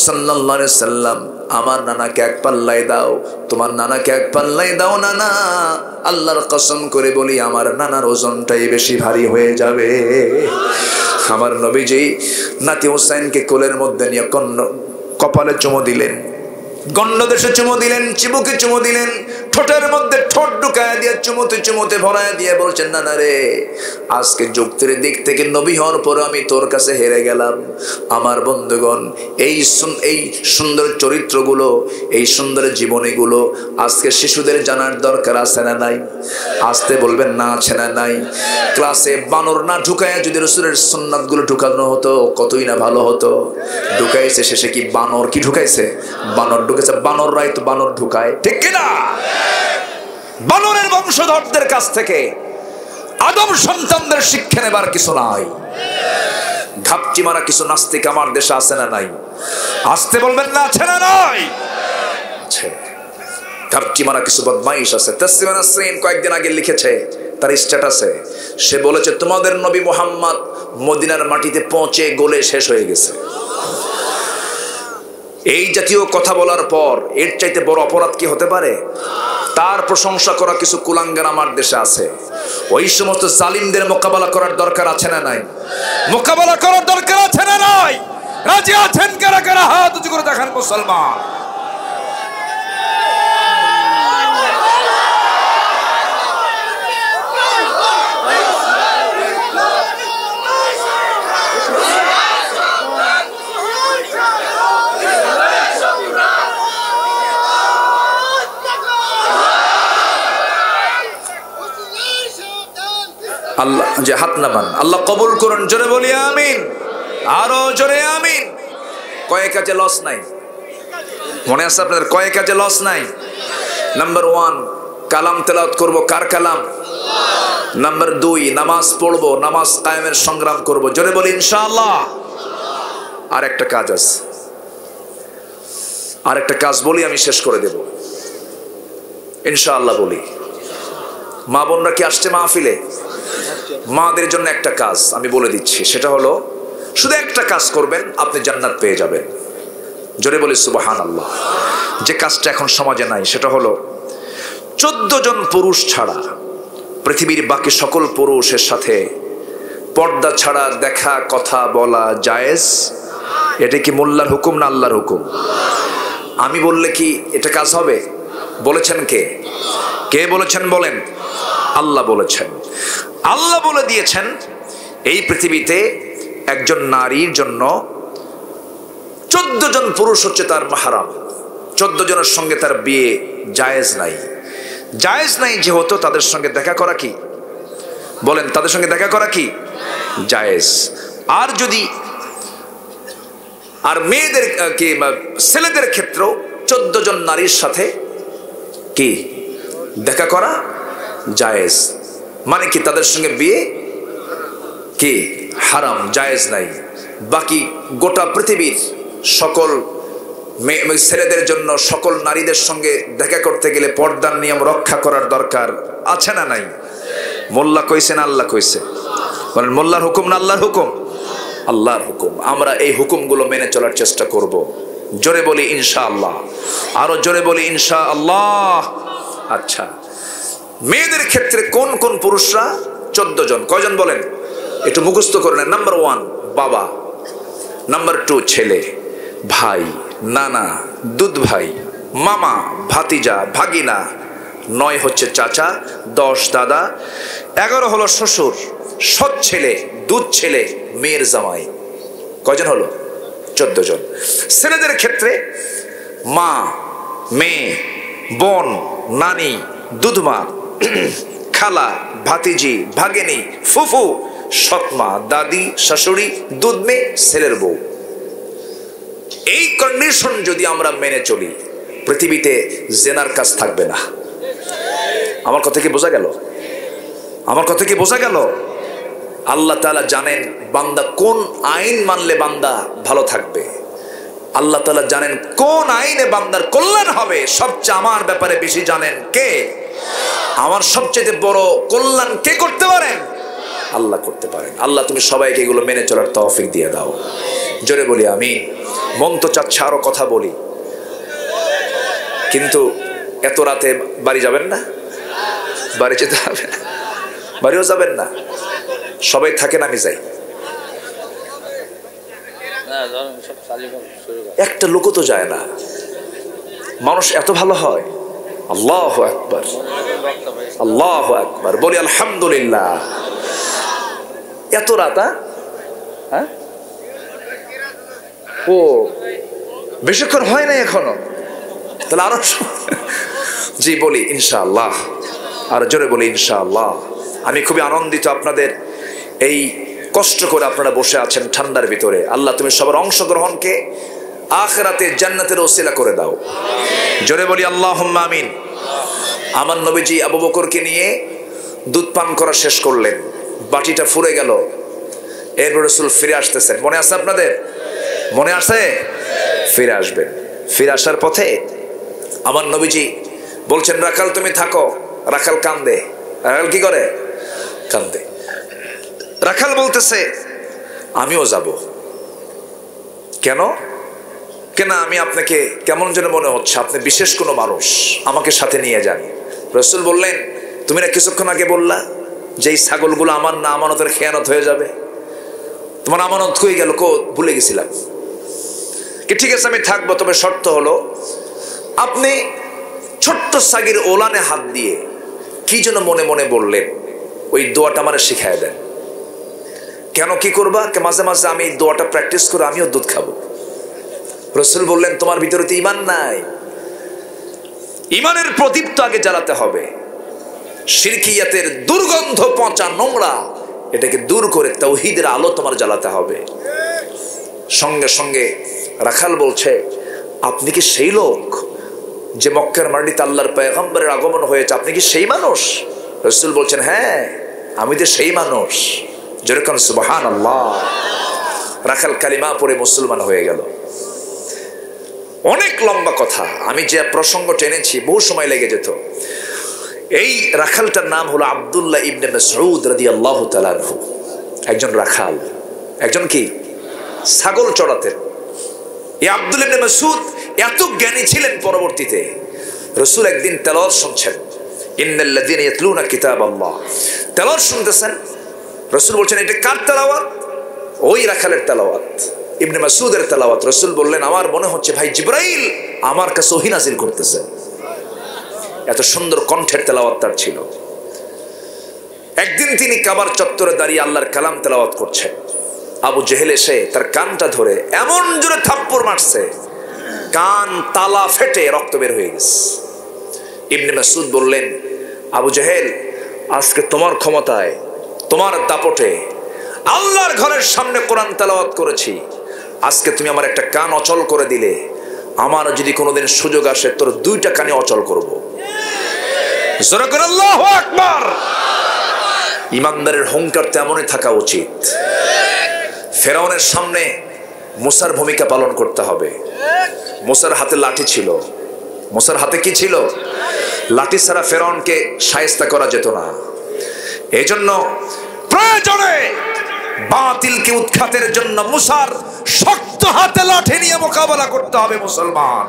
সাল্লাল্লাহু আলাইহি সাল্লাম, আমার নানাকে এক পাল্লায় দাও, তোমার নানাকে এক পাল্লায় দাও নানা, আল্লাহর কসম করে বলি আমার নানার ওজনটাই বেশি ভারী হয়ে যাবে। আমার নবীজি নাতি হুসাইনকে কোলের মধ্যে নিয়ে কপালে চুমো দিলেন, গণ্ডদেশে চুমো দিলেন, চিবুকে চুমো দিলেন, ঠোঁটের মধ্যে ঠোঁট ঢুকায় দিয়ে চুমোতে চুমোতে ভরায় দিয়ে বলছেন, নানা রে, আজকে যুক্তির দিক থেকে নবী হওয়ার পর আমি তোর কাছে হেরে গেলাম। আমার বন্ধুগণ, এই সুন্দর চরিত্রগুলো, এই সুন্দর জীবনীগুলো আজকে শিশুদের জানার দরকার আছে না নাই? আসতে বলবেন না, আছে না নাই? ক্লাসে বানর না ঢুকায় যদি রাসূলের সুন্নাতগুলো ঢুকানো হতো কতই না ভালো হতো। ঢুকাইছে শেষে কি বানর কি ঢুকাইছে? বানর ঢুকেছে। বানররাই তো বানর ঢুকায়, ঠিক কিনা? বানরের বংশধরদের কাছ থেকে আদম সন্তানদের শিক্ষা নেবার কিছু নাই। ঘাপটি মারা কিছু নাস্তিক আমার দেশে আছে না নাই? আসতে বলবেন না, আছে না নাই? আছে। ঘাপটি মারা কিছু বদমাইশ আছে। তাসলিমা নাসরিন কয়েকদিন আগে লিখেছে তার স্ট্যাটাসে, সে বলেছে তোমাদের নবী মুহাম্মদ মদিনার মাটিতে পৌঁছে গলে শেষ হয়ে গেছে। এই জাতীয় কথা বলার পর এর চাইতে বড় অপরাধ কি হতে পারে? তার প্রশংসা করা কিছু কুলাঙ্গার আমার দেশে আছে। ওই সমস্ত জালিমদের মোকাবেলা করার দরকার আছে না নাই? মোকাবেলা করার দরকার আছে না নাই? রাজি আছেন কারা কারা? হাত উঁচু করে দেখান মুসলমান। আল্লাহ যে হাত নামান, আল্লাহ কবুল করুন। জোরে বলি আমিন, আরো জোরে আমিন। কয়েক কাজে লস নাই, মনে আছে আপনাদের? কয়েক কাজে লস নাই। নাম্বার 1, কালাম তেলাওয়াত করব। কার কালাম? নাম্বার 2, নামাজ পড়বো, নামাজ কায়েমের সংগ্রাম করব। জোরে বলি ইনশাআল্লাহ। আর একটা কাজ আছে, আর একটা কাজ বলি, আমি শেষ করে দেব ইনশাআল্লাহ। বলি, মা বোনরা কি আসছে মাহফিলে? মাদের জন্য একটা কাজ আমি বলে দিচ্ছি, সেটা হলো শুধু একটা কাজ করবেন, আপনি জান্নাত পেয়ে যাবেন। জোরে বলি সুবহানাল্লাহ। যে কাজটা এখন সমাজে নাই সেটা হলো 14 জন পুরুষ ছাড়া পৃথিবীর বাকি সকল পুরুষের সাথে পর্দা ছাড়া দেখা কথা বলা জায়েজ। এটা কি মোল্লার হুকুম না আল্লাহর হুকুম? আমি বললে কি এটা কাজ হবে? বলেছেন কে? কে বলেছেন বলেন? আল্লাহ বলেছেন। আল্লাহ বলে দিয়েছেন এই পৃথিবীতে একজন নারীর জন্য 14 জন পুরুষ হচ্ছে তার মাহরাম। 14 জনের সঙ্গে তার বিয়ে জায়েজ নাই। জায়েজ নাই যেহেতু তাদের সঙ্গে দেখা করা কি? বলেন, তাদের সঙ্গে দেখা করা কি জায়েজ? আর যদি আর মেয়েদের কি ছেলেদের ক্ষেত্রেও 14 জন নারীর সাথে কি দেখা করা জায়েজ। মানে কি তাদের সঙ্গে বিয়ে কি হারাম, জায়েজ নাই। বাকি গোটা পৃথিবীর সকল ছেলেদের জন্য সকল নারীদের সঙ্গে দেখা করতে গেলে পর্দার নিয়ম রক্ষা করার দরকার আছে না নাই? মোল্লা কইছে না আল্লাহ কইছে? বলেন, মোল্লার হুকুম না আল্লাহর হুকুম? আল্লাহর হুকুম। আমরা এই হুকুমগুলো মেনে চলার চেষ্টা করব। জোরে বলি ইনশাআল্লাহ, আরো জোরে বলি ইনশাআল্লাহ। আচ্ছা, মেয়েদের ক্ষেত্রে কোন কোন পুরুষরা? 14 জন। কয়জন বলেন? একটু মুখস্থ করে নেন। নাম্বার 1 বাবা, নাম্বার 2 ছেলে, ভাই, নানা, দুধ ভাই, মামা, ভাতিজা, ভাগিনা, 9 হচ্ছে চাচা, 10 দাদা, 11 হলো শ্বশুর, সৎ ছেলে, দুধ ছেলে, মেয়ের জামাই। কয়জন হলো? 14 জন। ছেলেদের ক্ষেত্রে মা, মেয়ে, বোন, নানি, দুধমা, খালা, ভাতিজি, ভাগিনী, ফুফু, সৎমা, দাদি, শাশুড়ি, দুধ মেয়ে, ছেলের বউ। এই কন্ডিশন যদি আমরা মেনে চলি, পৃথিবীতে জেনার কাজ থাকবে না। আমার কথা কি বোঝা গেল? আমার কথা কি বোঝা গেল? আল্লাহ তাআলা জানেন বান্দা কোন আইন মানলে বান্দা ভালো থাকবে। আল্লাহ তাআলা জানেন কোন আইনে বান্দার কল্যাণ হবে। সবচেয়ে আমার ব্যাপারে বেশি জানেন কে? আমার সবচেয়ে বড় কল্যাণ কে করতে পারেন? আল্লাহ করতে পারেন। আল্লাহ তুমি সবাইকে এগুলো মেনে চলার তৌফিক দিয়ে দাও। জোরে বলি আমিন। মন তো চাচ্ছে আরো কথা বলি, কিন্তু এত রাতে বাড়ি যাবেন না? বাড়ি যেতে হবে না? বাড়িও যাবেন না? সবাই থাকেন, আমি যাই। একটা লোকও তো যায় না। মানুষ এত ভালো হয়। আল্লাহু আকবার, আল্লাহু আকবার বলি আলহামদুলিল্লাহ। এত রাত? হ্যাঁ, ও বেশিক্ষণ হয় নাই এখনো, তাহলে আরো জি বলি ইনশাআল্লাহ, আর জোরে বলি ইনশাআল্লাহ। আমি খুবই আনন্দিত আপনাদের এই কষ্ট করে আপনারা বসে আছেন ঠান্ডার ভিতরে। আল্লাহ তুমি সবার অংশগ্রহণকে আখিরাতে জান্নাতের ওসিলা করে দাও। জোরে বলি আল্লাহুম্মা আমিন। আমার নবীজি আবু বকরকে নিয়ে দুধ পান করা শেষ করলেন, বাটিটা ফুরে গেল। এরপর রাসূল ফিরে আসতেছেন। মনে আছে আপনাদের? মনে আছে? ফিরে আসবেন। ফিরে আসার পথে আমার নবীজি বলছেন, রাখাল তুমি থাকো। রাখাল কান্দে। রাখাল কি করে? কান্দে। রাখাল বলতেছে আমিও যাব। কেন? কেন আমি আপনাকে কেমন যেন মনে হচ্ছে, আপনি বিশেষ কোনো মানুষ, আমাকে সাথে নিয়ে যান। রাসূল বললেন, তুমি না কিছুক্ষণ আগে বললা যে এই ছাগলগুলো আমার না, আমানতের খেয়ানত হয়ে যাবে। তোমার আমানত কই গেল? ভুলে গেছিলাম। কি ঠিক আছে আমি থাকবো, তবে শর্ত হলো আপনি ছোট্ট ছাগির ওলানে হাত দিয়ে কি যেন মনে মনে বললেন, ওই দোয়াটা আমার শিখায় দেন। কেন, কি করবা? মাঝে মাঝে আমি দোয়াটা প্র্যাকটিস করে আমিও দুধ খাবো। রাসূল বললেন, তোমার ভিতরে তো ঈমান নাই। ঈমানের প্রদীপ তো আগে জ্বালাতে হবে। শিরকিয়াতের দুর্গন্ধ, পচা, নোংরা, এটাকে দূর করে তাওহীদের আলো তোমার জ্বালাতে হবে। সঙ্গে সঙ্গে রাখাল বলছে, আপনি কি সেই লোক যে মক্কার মাটিতে আল্লাহর পয়গম্বরের আগমন হয়েছে? আপনি কি সেই মানুষ? রাসূল বলছেন, হ্যাঁ আমি তো সেই মানুষ। যেরকম সুবহানাল্লাহ। রাখাল কালিমা পড়ে মুসলমান হয়ে গেল। অনেক লম্বা কথা, আমি যে প্রসঙ্গ টেনেছি বহু সময় লেগে যেত। এই রাখালটার নাম হলো আব্দুল্লাহ ইবনে মাসউদ রাদিয়াল্লাহু তাআলা আনহু। একজন রাখাল, একজন কি ছাগল চড়াতেন। এই আব্দুল্লাহ ইবনে মাসউদ এত জ্ঞানী ছিলেন, পরবর্তীতে রাসূল একদিন তেলাওয়াত শুনছেন, ইন্নাল্লাযীনা ইয়াতলুনা কিতাবাল্লাহ, তেলাওয়াত শুনতেছেন। রাসূল বলছেন, এটা কার তেলাওয়াত? ওই রাখালের তেলাওয়াত, ইবনে মাসউদের তেলাওয়াত। রাসূল বললেন, আমার মনে হচ্ছে ভাই জিবরাইল আমার কাছে ওহী নাযিল করতেছে। এত সুন্দর কণ্ঠের তেলাওয়াত তার ছিল। একদিন তিনি কাবার চত্বরে দাঁড়িয়ে আল্লাহর কালাম তেলাওয়াত করছেন। আবু জেহেল এসে তার কানটা ধরে এমন জোরে থাপ্পড় মারছে, কান তালা ফেটে রক্ত বের হয়ে গেছে। ইবনে মাসউদ বললেন, আবু জেহেল, আজকে তোমার ক্ষমতায়, তোমার দাপটে আল্লাহর ঘরের সামনে কোরআন তেলাওয়াত করেছি, আজকে তুমি আমার একটা কান অচল করে দিলে, আমার যদি কোনোদিন সুযোগ আসে তোর দুইটা কানে অচল করব। জোরে করে আল্লাহু আকবার। ইমানদারের হুঙ্কার তেমনই থাকা উচিত। ফেরাউনের সামনে মুসার ভূমিকা পালন করতে হবে। মুসার হাতে লাঠি ছিল। মুসার হাতে কি ছিল? লাঠি ছাড়া ফেরাউনকে শায়েস্তা করা যেত না। এই জন্য প্রয়োজনে বাতিলকে উৎখাতের জন্য মুসার শক্ত হাতে লাঠি নিয়ে মোকাবেলা করতে হবে মুসলমান।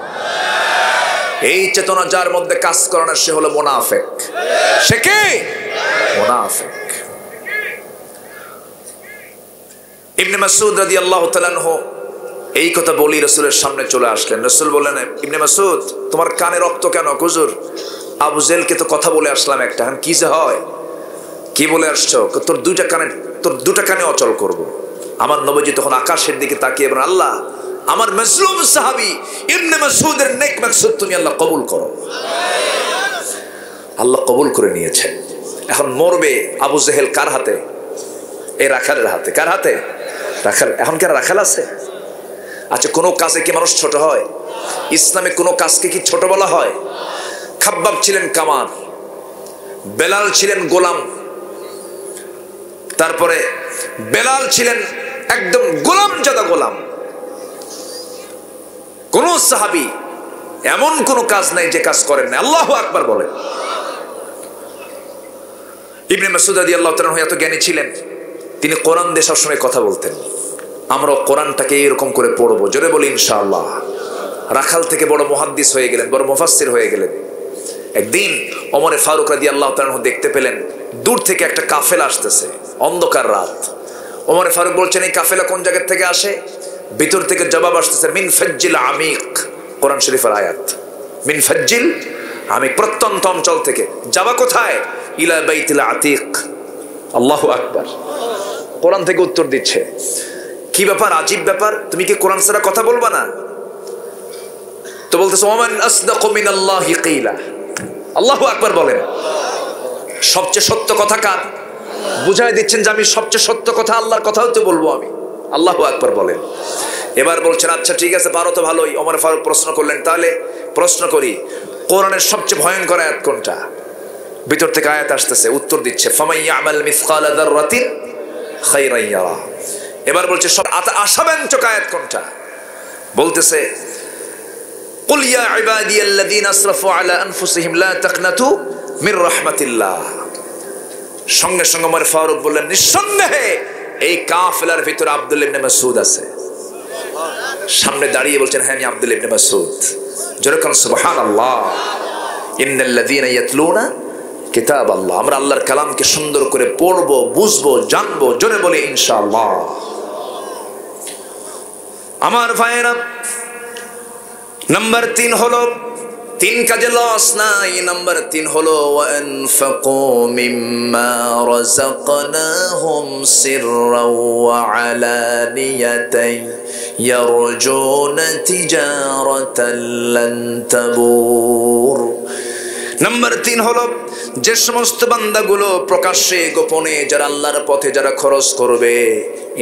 এই চেতনা যার মধ্যে কাজ করে না, সে হলো মুনাফিক। সে কে? মুনাফিক। ইবনে মাসউদ রাদিয়াল্লাহু তাআলা আনহু এই কথা বলি রাসূলের সামনে চলে আসলেন। রাসূল বললেন, ইবনে মাসউদ তোমার কানে রক্ত কেন? হুজুর, আবু জেহেলকে তো কথা বলে আসলাম একটা, এখন কি যে হয়? কি বলে আসছো? তোর দুটা কানে অচল করব। আমার নবীজি তখন আকাশের দিকে তাকিয়ে বলেন, আল্লাহ আমার মাজলুম সাহাবী ইবনে মাসউদের নেক মাকসুদ তুমি আল্লাহ কবুল করো। আল্লাহ কবুল করে নিয়েছেন। এখন মরবে আবু জেহেল কার হাতে? এই রাখালের হাতে। কার হাতে? রাখাল। এখন কি রাখাল আছে? আচ্ছা, কোনো কাজে কি মানুষ ছোট হয়? ইসলামে কোনো কাজকে কি ছোট বলা হয়? খাব্বাব ছিলেন কামার, বেলাল ছিলেন গোলাম, তারপরে বেলাল ছিলেন একদম গোলাম জাদা গোলাম। কোন সাহাবী এমন কোন কাজ নাই যে কাজ করেন না। আল্লাহু আকবার বলেন। ইবনে মাসউদ রাদিয়াল্লাহু তাআলা এত জ্ঞানী ছিলেন, তিনি কোরআন দিয়ে সবসময় কথা বলতেন। আমরা কোরআনটাকে এরকম করে পড়বো, জোরে বলি ইনশাআল্লাহ। রাখাল থেকে বড় মুহাদ্দিস হয়ে গেলেন, বড় মুফাসসির হয়ে গেলেন। একদিন ওমরে ফারুক রাদিয়াল্লাহু তাআলা দেখতে পেলেন দূর থেকে একটা কাফেলা আসতেছে, অন্ধকার রাত। ওমরে ফারুক বলছেন, এই কাফেলা কোন জায়গা থেকে আসে? ভিতর থেকে জবাব আসতেছে, মিন ফাজ্জিল আমিক, কোরআন শরীফের আয়াত। মিন ফাজ্জিল আমিক, প্রত্যন্ত অঞ্চল থেকে। যাবা কোথায়? ইলা বাইতিল আতিক। আল্লাহু আকবার। কোরআন থেকে উত্তর দিচ্ছে। কি ব্যাপার, আজীব ব্যাপার, তুমি কি কোরআন ছাড়া কথা বলবা না? তো বলতেছে, ওমান আসদাকু মিনাল্লাহি কিলা। আল্লাহু আকবার বলেন। সবচেয়ে সত্য কথা কার? বুঝাই দিচ্ছেন যে আমি সবচেয়ে সত্য কথা আল্লাহর কথাও তো বলবো আমি। আল্লাহু আকবার বলেন। এবার বলছেন, আচ্ছা ঠিক আছে, পারো তো ভালোই। ওমর ফারুক প্রশ্ন করলেন, তাহলে প্রশ্ন করি, কোরআনের সবচেয়ে ভয়ঙ্কর আয়াত কোনটা? ভিতর থেকে আয়াত আসতেছে, উত্তর দিচ্ছে, ফামান ইয়ামাল মিসকালা যাররাতিন খায়রান ইয়ারা। এবার বলছে, সব আশাব্যঞ্জক আয়াত কোনটা? বলতেছে, কুল ইয়া ইবাদিয়াল্লাযীনা আসরাফু আলা আনফুসিহিম লা তাকনাতু মির রাহমাতিল্লাহ। সঙ্গে সঙ্গে ওমর ফারুক বললেন, নিঃসন্দেহে এই কাফেলার ভিতরে আব্দুল্লাহ ইবনে মাসউদ আছে। সামনে দাঁড়িয়ে বলছেন, হ্যাঁ আমি আব্দুল্লাহ ইবনে মাসউদ। জোরে কোন সুবহানাল্লাহ। ইন্নাল্লাযীনা ইয়াতলুনা কিতাবাল্লাহ। আমরা আল্লাহর কালামকে সুন্দর করে পড়বো, বুঝবো, জানবো, জোরে বলি ইনশাআল্লাহ। আমার ভাইয়েরা, নাম্বার 3 হলো, 3 কাজে লস নাই। নাম্বার 3 হলো ওয়ানফাকু মিম্মা রাযাকনাহুম সিররাও ওয়া আলানিয়াতান ইয়ারজুনা তিজারাতান লান তাবুর। নাম্বার 3 হলো, যে সমস্ত বান্দাগুলো প্রকাশ্যে গোপনে যারা আল্লাহর পথে যারা খরচ করবে,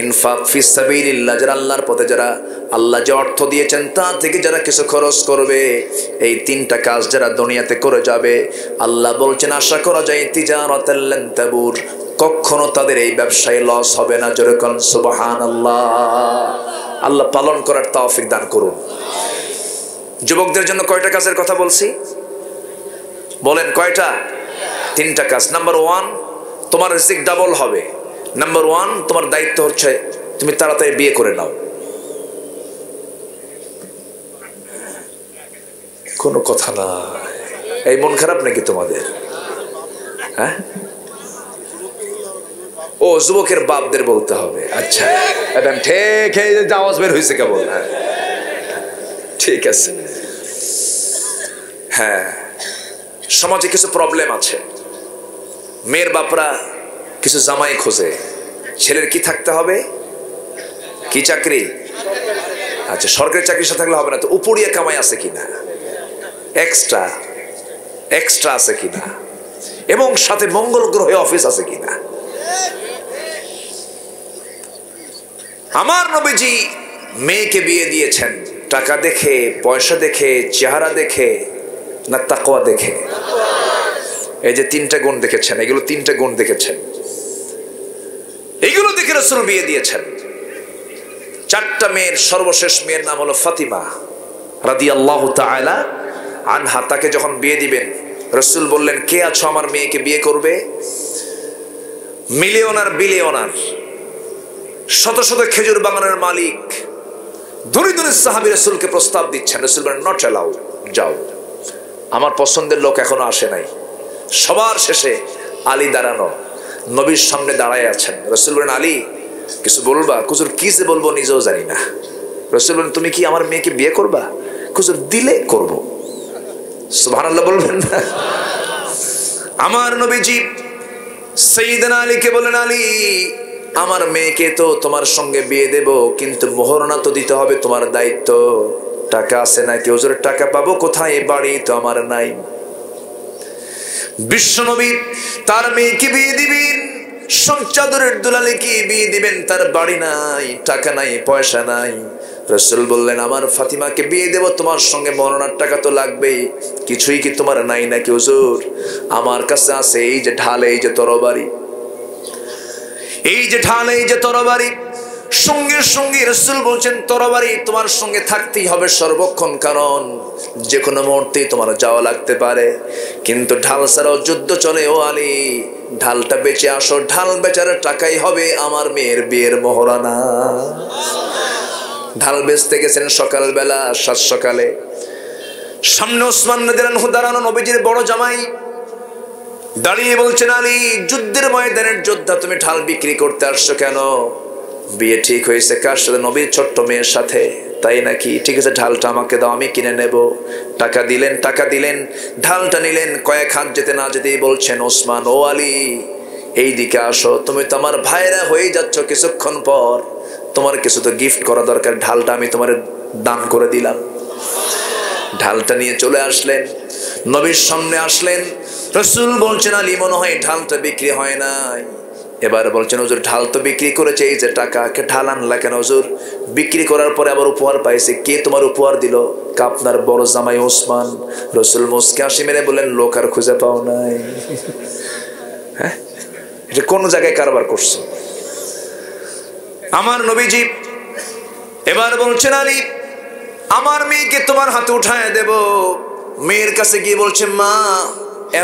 ইনফাক ফিস সাবিলিল্লাহ, যারা আল্লাহর পথে যারা আল্লাহ যে অর্থ দিয়েছেন তা থেকে যারা কিছু খরচ করবে, এই 3টা কাজ যারা দুনিয়াতে করে যাবে, আল্লাহ বলছেন আশা করা যায় তিজারাতাল লান তাবুর, কখনো তাদের এই ব্যবসায় লস হবে না। জোরে কোন সুবহানাল্লাহ। আল্লাহ পালন করার তৌফিক দান করুন। যুবকদের জন্য কয়টা কাজের কথা বলছি বলেন? কয়টা? 3টা কাজ। নাম্বার 1, তোমার রিজিক ডাবল হবে। নাম্বার 1, তোমার দায়িত্ব হচ্ছে তুমি তাড়াতাড়ি বিয়ে করে নাও। কোনো কথা না। এই মন খারাপ নাকি তোমাদের? হ্যাঁ, ও যুবকের বাপদের বলতে হবে। আচ্ছা, একদম ঠিক। এই যে আওয়াজ বের হয়েছে কেবল। হ্যাঁ ঠিক আছে। হ্যাঁ, সমাজে কিছু প্রবলেম আছে। মেয়ের বাপরা কিছু জামাই খোঁজে। ছেলের কি থাকতে হবে? কি চাকরি? আচ্ছা, সরকারি চাকরির সাথে থাকলে হবে না তো, উপরিয়া কামাই আছে কিনা, এক্সট্রা আছে কিনা, এবং সাথে মঙ্গল গ্রহে অফিস আছে কিনা। আমার নবীজি মেয়েকে বিয়ে দিয়েছেন টাকা দেখে, পয়সা দেখে, চেহারা দেখে, না তাকওয়া দেখে? এই যে 3টা গুণ দেখেছেন, এগুলো 3টা গুণ দেখেছেন, এগুলো দেখে রাসূল বিয়ে দিয়েছেন। 4টা মেয়ের সর্বশেষ মেয়ের নাম হলো ফাতিমা রাদিয়াল্লাহু তাআলা আনহা। তাকে যখন বিয়ে দিবেন, রাসূল বললেন, কে আছো আমার মেয়েকে বিয়ে করবে? মিলিয়নার, বিলিয়নার, শত শত খেজুর বাগানের মালিক, ধনী ধনী সাহাবী রাসূলকে প্রস্তাব দিচ্ছেন। রাসূল বলেন, নট অ্যালাউড, যাও, আমার পছন্দের লোক এখনো আসে নাই। সবার শেষে আলী দাঁড়ানো, নবীর সামনে দাঁড়ায় আছেন। রাসূল বলেন, আলী কিছু বলবা? হুজুর কি যে বলবো নিজেও জানি না। রাসূল বলেন, তুমি কি আমার মেয়েকে বিয়ে করবা? হুজুর দিলে করব। সুবহানাল্লাহ বলবেন না? আমার নবীজি সাইয়েদনা আলীকে বলেন, আলী আমার মেয়েকে তো তোমার সঙ্গে বিয়ে দেব, কিন্তু মোহরনা তো দিতে হবে, তোমার দায়িত্ব। টাকা আছে নাকি? হুজুর টাকা পাবো কোথায়, বাড়ি তো আমার নাই। বিশ্বনবী তার মেয়েকে বিয়ে দিবেন, চাদরের দুলালিকে বিয়ে দিবেন, তার বাড়ি নাই, টাকা নাই, পয়সা নাই। রাসূল বললেন, আমার ফাতিমাকে বিয়ে দেব, তোমার সঙ্গে মরণার টাকা তো লাগবেই, কিছুই কি তোমার নাই নাকি? হুজুর আমার কাছে আছে এই যে ঢাল, এই যে তরবারি, এই যে ঢাল, এই যে তরবারি, সঙ্গে সঙ্গে রাসূল বলছেন তরবারি তোমার সঙ্গে থাকতেই হবে সর্বক্ষণ, কারণ যে কোনো মুহূর্তেই তোমার যাওয়া লাগতে পারে। কিন্তু ঢাল ছাড়াও যুদ্ধ চলে। ও আলী, ঢালটা বেচে আসো, ঢাল বেচার টাকাই হবে আমার মেয়ের বিয়ের মহরানা। ঢাল বেচতে গেছেন সকালবেলা, সাত সকালে। সামনে ওসমান রাদিয়াল্লাহু আনহু দাঁড়ানো, নবীজির বড় জামাই দাঁড়িয়ে বলছেন, আলী, যুদ্ধের ময়দানের যোদ্ধা, তুমি ঢাল বিক্রি করতে আসছো কেন? বিয়ে ঠিক হয়েছে। কার সাথে? নবীর ছোট্ট মেয়ের সাথে। তাই নাকি? ঠিক আছে, ঢালটা আমাকে দাও, আমি কিনে নেব। টাকা দিলেন, ঢালটা নিলেন। কয়েক হাত যেতে না যেতেই বলছেন, ওসমান, ও আলী, এই দিকে আসো, তুমি তো আমার ভাইরা হয়ে যাচ্ছ, কিছুক্ষণ পর তোমার কিছু তো গিফট করা দরকার, ঢালটা আমি তোমার দান করে দিলাম। ঢালটা নিয়ে চলে আসলেন, নবীর সামনে আসলেন। রাসূল বলছেন, আলী, মনে হয় ঢালটা বিক্রি হয় নাই। এবার বলছেন, হুজুর, ঢাল তো বিক্রি করেছে, এই যে টাকা, কে ঢাল আনলা কেন? হুজুর, বিক্রি করার পরে আবার উপহার পাইছে। কে তোমার উপহার দিল? আপনার বড় জামাই ওসমান। রাসূল মুস্কি হাসি মেরে বললেন, লোক আর খুঁজে পাও নাই? হ্যাঁ, এটা কোন জায়গায় কারবার করছো? আমার নবীজি এবার বলছেন, আলী, আমার মেয়েকে তোমার হাতে উঠায় দেব। মেয়ের কাছে গিয়ে বলছে, মা,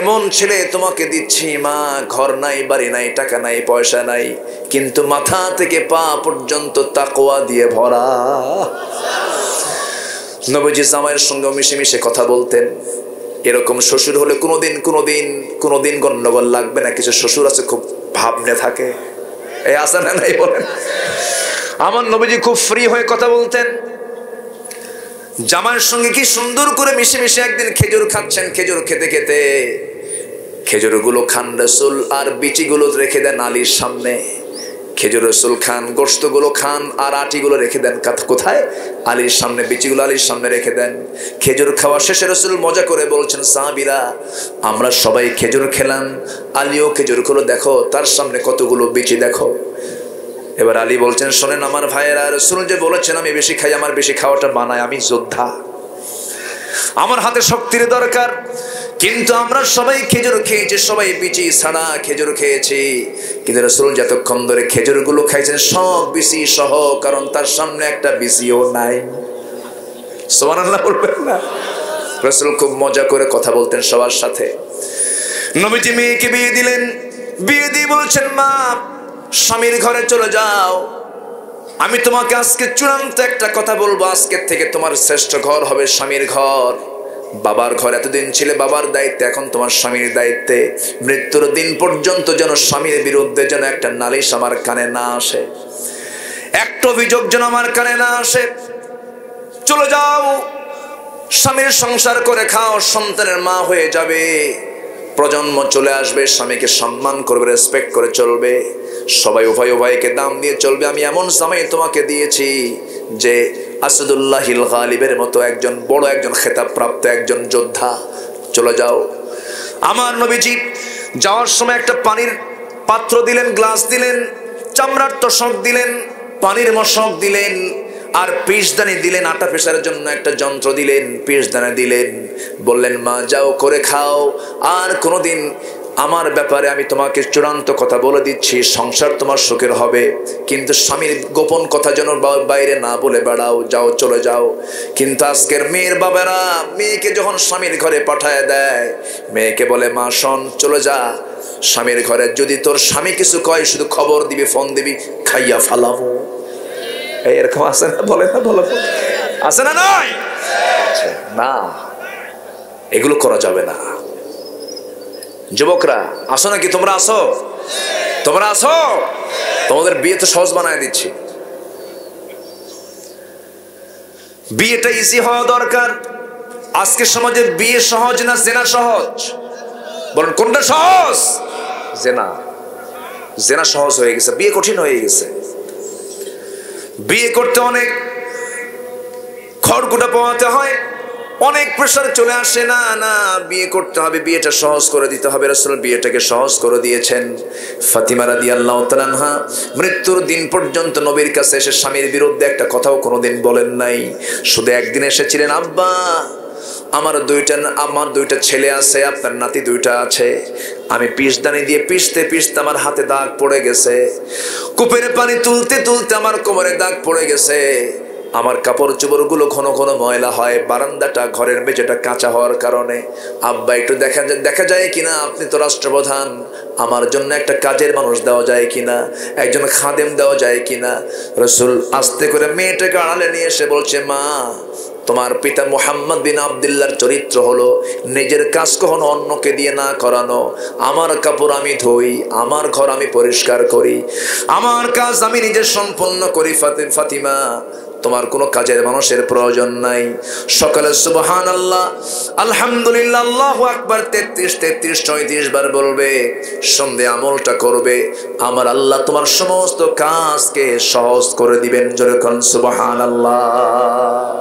এমন ছেলে তোমাকে দিচ্ছি, মা, ঘর নাই, বাড়ি নাই, টাকা নাই, পয়সা নাই, কিন্তু মাথা থেকে পা পর্যন্ত তাকওয়া দিয়ে ভরা। নবীজি জামাইয়ের সঙ্গে মিশে কথা বলতেন। এরকম শ্বশুর হলে কোনোদিন গন্ডগোল লাগবে না। কিছু শ্বশুর আছে খুব ভাবনে থাকে, এই আসে না নাই বলেন? আমার নবীজি খুব ফ্রি হয়ে কথা বলতেন। জামাইয়ের সঙ্গে কি সুন্দর করে মিশে একদিন খেজুর খাচ্ছেন। খেজুর খেতে খেজুরগুলো খান রাসূল, আর বিচিগুলো রেখে দেন আলীর সামনে। খেজুর রাসূল খান, গোশতগুলো খান, আর আটিগুলো রেখে দেন কোথায়? আলীর সামনে। বিচিগুলো আলীর সামনে রেখে দেন। খেজুর খাওয়া শেষে রাসূল মজা করে বলছেন, সাহাবীরা, আমরা সবাই খেজুর খেলাম, আলীও খেজুর খেলো, দেখো তার সামনে কতগুলো বিচি, দেখো। এবার আলী বলছেন, শোনেন আমার ভাইয়েরা, রাসূল যে বলেছেন আমি বেশি খাই, আমার বেশি খাওয়াটা বানায়, আমি যোদ্ধা, আমার হাতে শক্তির দরকার। কিন্তু আমরা সবাই খেজুর খেয়েছি, সবাই বিচি ছাড়া খেজুর খেয়েছি, কিন্তু রাসূল যতক্ষণ ধরে খেজুরগুলো খাইছেন সব বিচি সহ, কারণ তার সামনে একটা বিচিও নাই। সুবহানাল্লাহ বলবেন না? রাসূল খুব মজা করে কথা বলতেন সবার সাথে। নবীজি মেয়েকে বিয়ে দিলেন। বিয়ে দিয়ে বলছেন, মা, স্বামীর ঘরে চলে যাও, আমি তোমাকে আজকে চূড়ান্ত একটা কথা বলবো, আজকের থেকে তোমার শ্রেষ্ঠ ঘর হবে স্বামীর ঘর। বাবার ঘর এতদিন ছিলে বাবার দায়িত্বে, এখন তোমার স্বামীর দায়িত্বে। মৃত্যুর দিন পর্যন্ত যেন স্বামীর বিরুদ্ধে যেন একটা নালিশ আমার কানে না আসে, একটা অভিযোগ যেন আমার কানে না আসে। চলে যাও, স্বামীর সংসার করে খাও, সন্তানের মা হয়ে যাবে, প্রজন্ম চলে আসবে, স্বামীকে সম্মান করবে, রেসপেক্ট করে চলবে, সবাই উভয়কে দাম দিয়ে চলবে। আমি এমন জামাই তোমাকে দিয়েছি যে আসাদুল্লাহিল গালিবের মতো একজন বড়, একজন খেতাবপ্রাপ্ত একজন যোদ্ধা। চলে যাও। আমার নবীজি যাওয়ার সময় একটা পানির পাত্র দিলেন, গ্লাস দিলেন, চামড়ার তোশক দিলেন, পানির মশক দিলেন, আর পিসদানি দিলেন, আটা পেশার জন্য একটা যন্ত্র দিলেন, পিসদানি দিলেন। বললেন, মা, যাও করে খাও, আর কোনোদিন আমার ব্যাপারে আমি তোমাকে চূড়ান্ত কথা বলে দিচ্ছি, সংসার তোমার সুখের হবে, কিন্তু স্বামীর গোপন কথা যেন বাইরে না বলে বেড়াও, যাও, চলে যাও। কিন্তু আজকের মেয়ের বাবারা মেয়েকে যখন স্বামীর ঘরে পাঠায় দেয়, মেয়েকে বলে, মা শোন, চলে যা স্বামীর ঘরে, যদি তোর স্বামী কিছু কয় শুধু খবর দিবি, ফোন দিবি, খাইয়া ফালাবো। এরকম আছে না? বলে না, বলো, আছে না? নয় না, এগুলো করা যাবে না। যুবকরা আসো নাকি? তোমরা আসো, তোমরা আসো, তোমাদের বিয়ে তো সহজ বানায় দিচ্ছি। বিয়েটা ইজি হওয়া দরকার। আজকে সমাজে বিয়ে সহজ না জেনা সহজ? বলুন কোনটা সহজ? জেনা। জেনা সহজ হয়ে গেছে, বিয়ে কঠিন হয়ে গেছে। বিয়ে করতে অনেক খড়কুটা পোহাতে হয়, অনেক প্রেশার চলে আসে। না না, বিয়ে করতে হবে, বিয়েটা সহজ করে দিতে হবে। রাসূল বিয়েটাকে সহজ করে দিয়েছেন। ফাতিমা রাদিয়াল্লাহু তাআলা আনহা মৃত্যুর দিন পর্যন্ত নবীর কাছে এসে স্বামীর বিরুদ্ধে একটা কথাও কোনোদিন বলেন নাই। শুধু একদিন এসেছিলেন, আব্বা, আমার দুইটা ছেলে আছে, আপনার নাতি দুইটা আছে। আমি পিসদানি দিয়ে পিষতে পিষতে আমার হাতে দাগ পড়ে গেছে, কূপের পানি তুলতে তুলতে আমার কোমরে দাগ পড়ে গেছে। আমার কাপড় চোপড় গুলো ঘন ঘন ময়লা হয়, বারান্দাটা ঘরের মেঝেটা কাঁচা হওয়ার কারণে। আব্বা একটু দেখা যায় কিনা, আপনি তো রাষ্ট্রপ্রধান, আমার জন্য একটা কাজের মানুষ দেওয়া যায় কিনা, একজন খাদেম দেওয়া যায় কিনা। রাসূল আস্তে করে মেয়েটাকে আড়ালে নিয়ে এসে বলছে, মা, তোমার পিতা মুহাম্মদ বিন আব্দুল্লাহর চরিত্র হলো নিজের কাজ কখনো অন্যকে দিয়ে না করানো। আমার কাপড় আমি ধুই, আমার ঘর আমি পরিষ্কার করি, আমার কাজ আমি নিজে সম্পন্ন করি। ফাতিমা, তোমার কোনো কাজের মানুষের প্রয়োজন নাই। সকালে সুবহানাল্লাহ, আলহামদুলিল্লাহ, আল্লাহু আকবার 33 বার বলবে, সন্ধে আমলটা করবে, আমার আল্লাহ তোমার সমস্ত কাজকে সহজ করে দিবেন। জোরে কোন সুবহানাল্লাহ।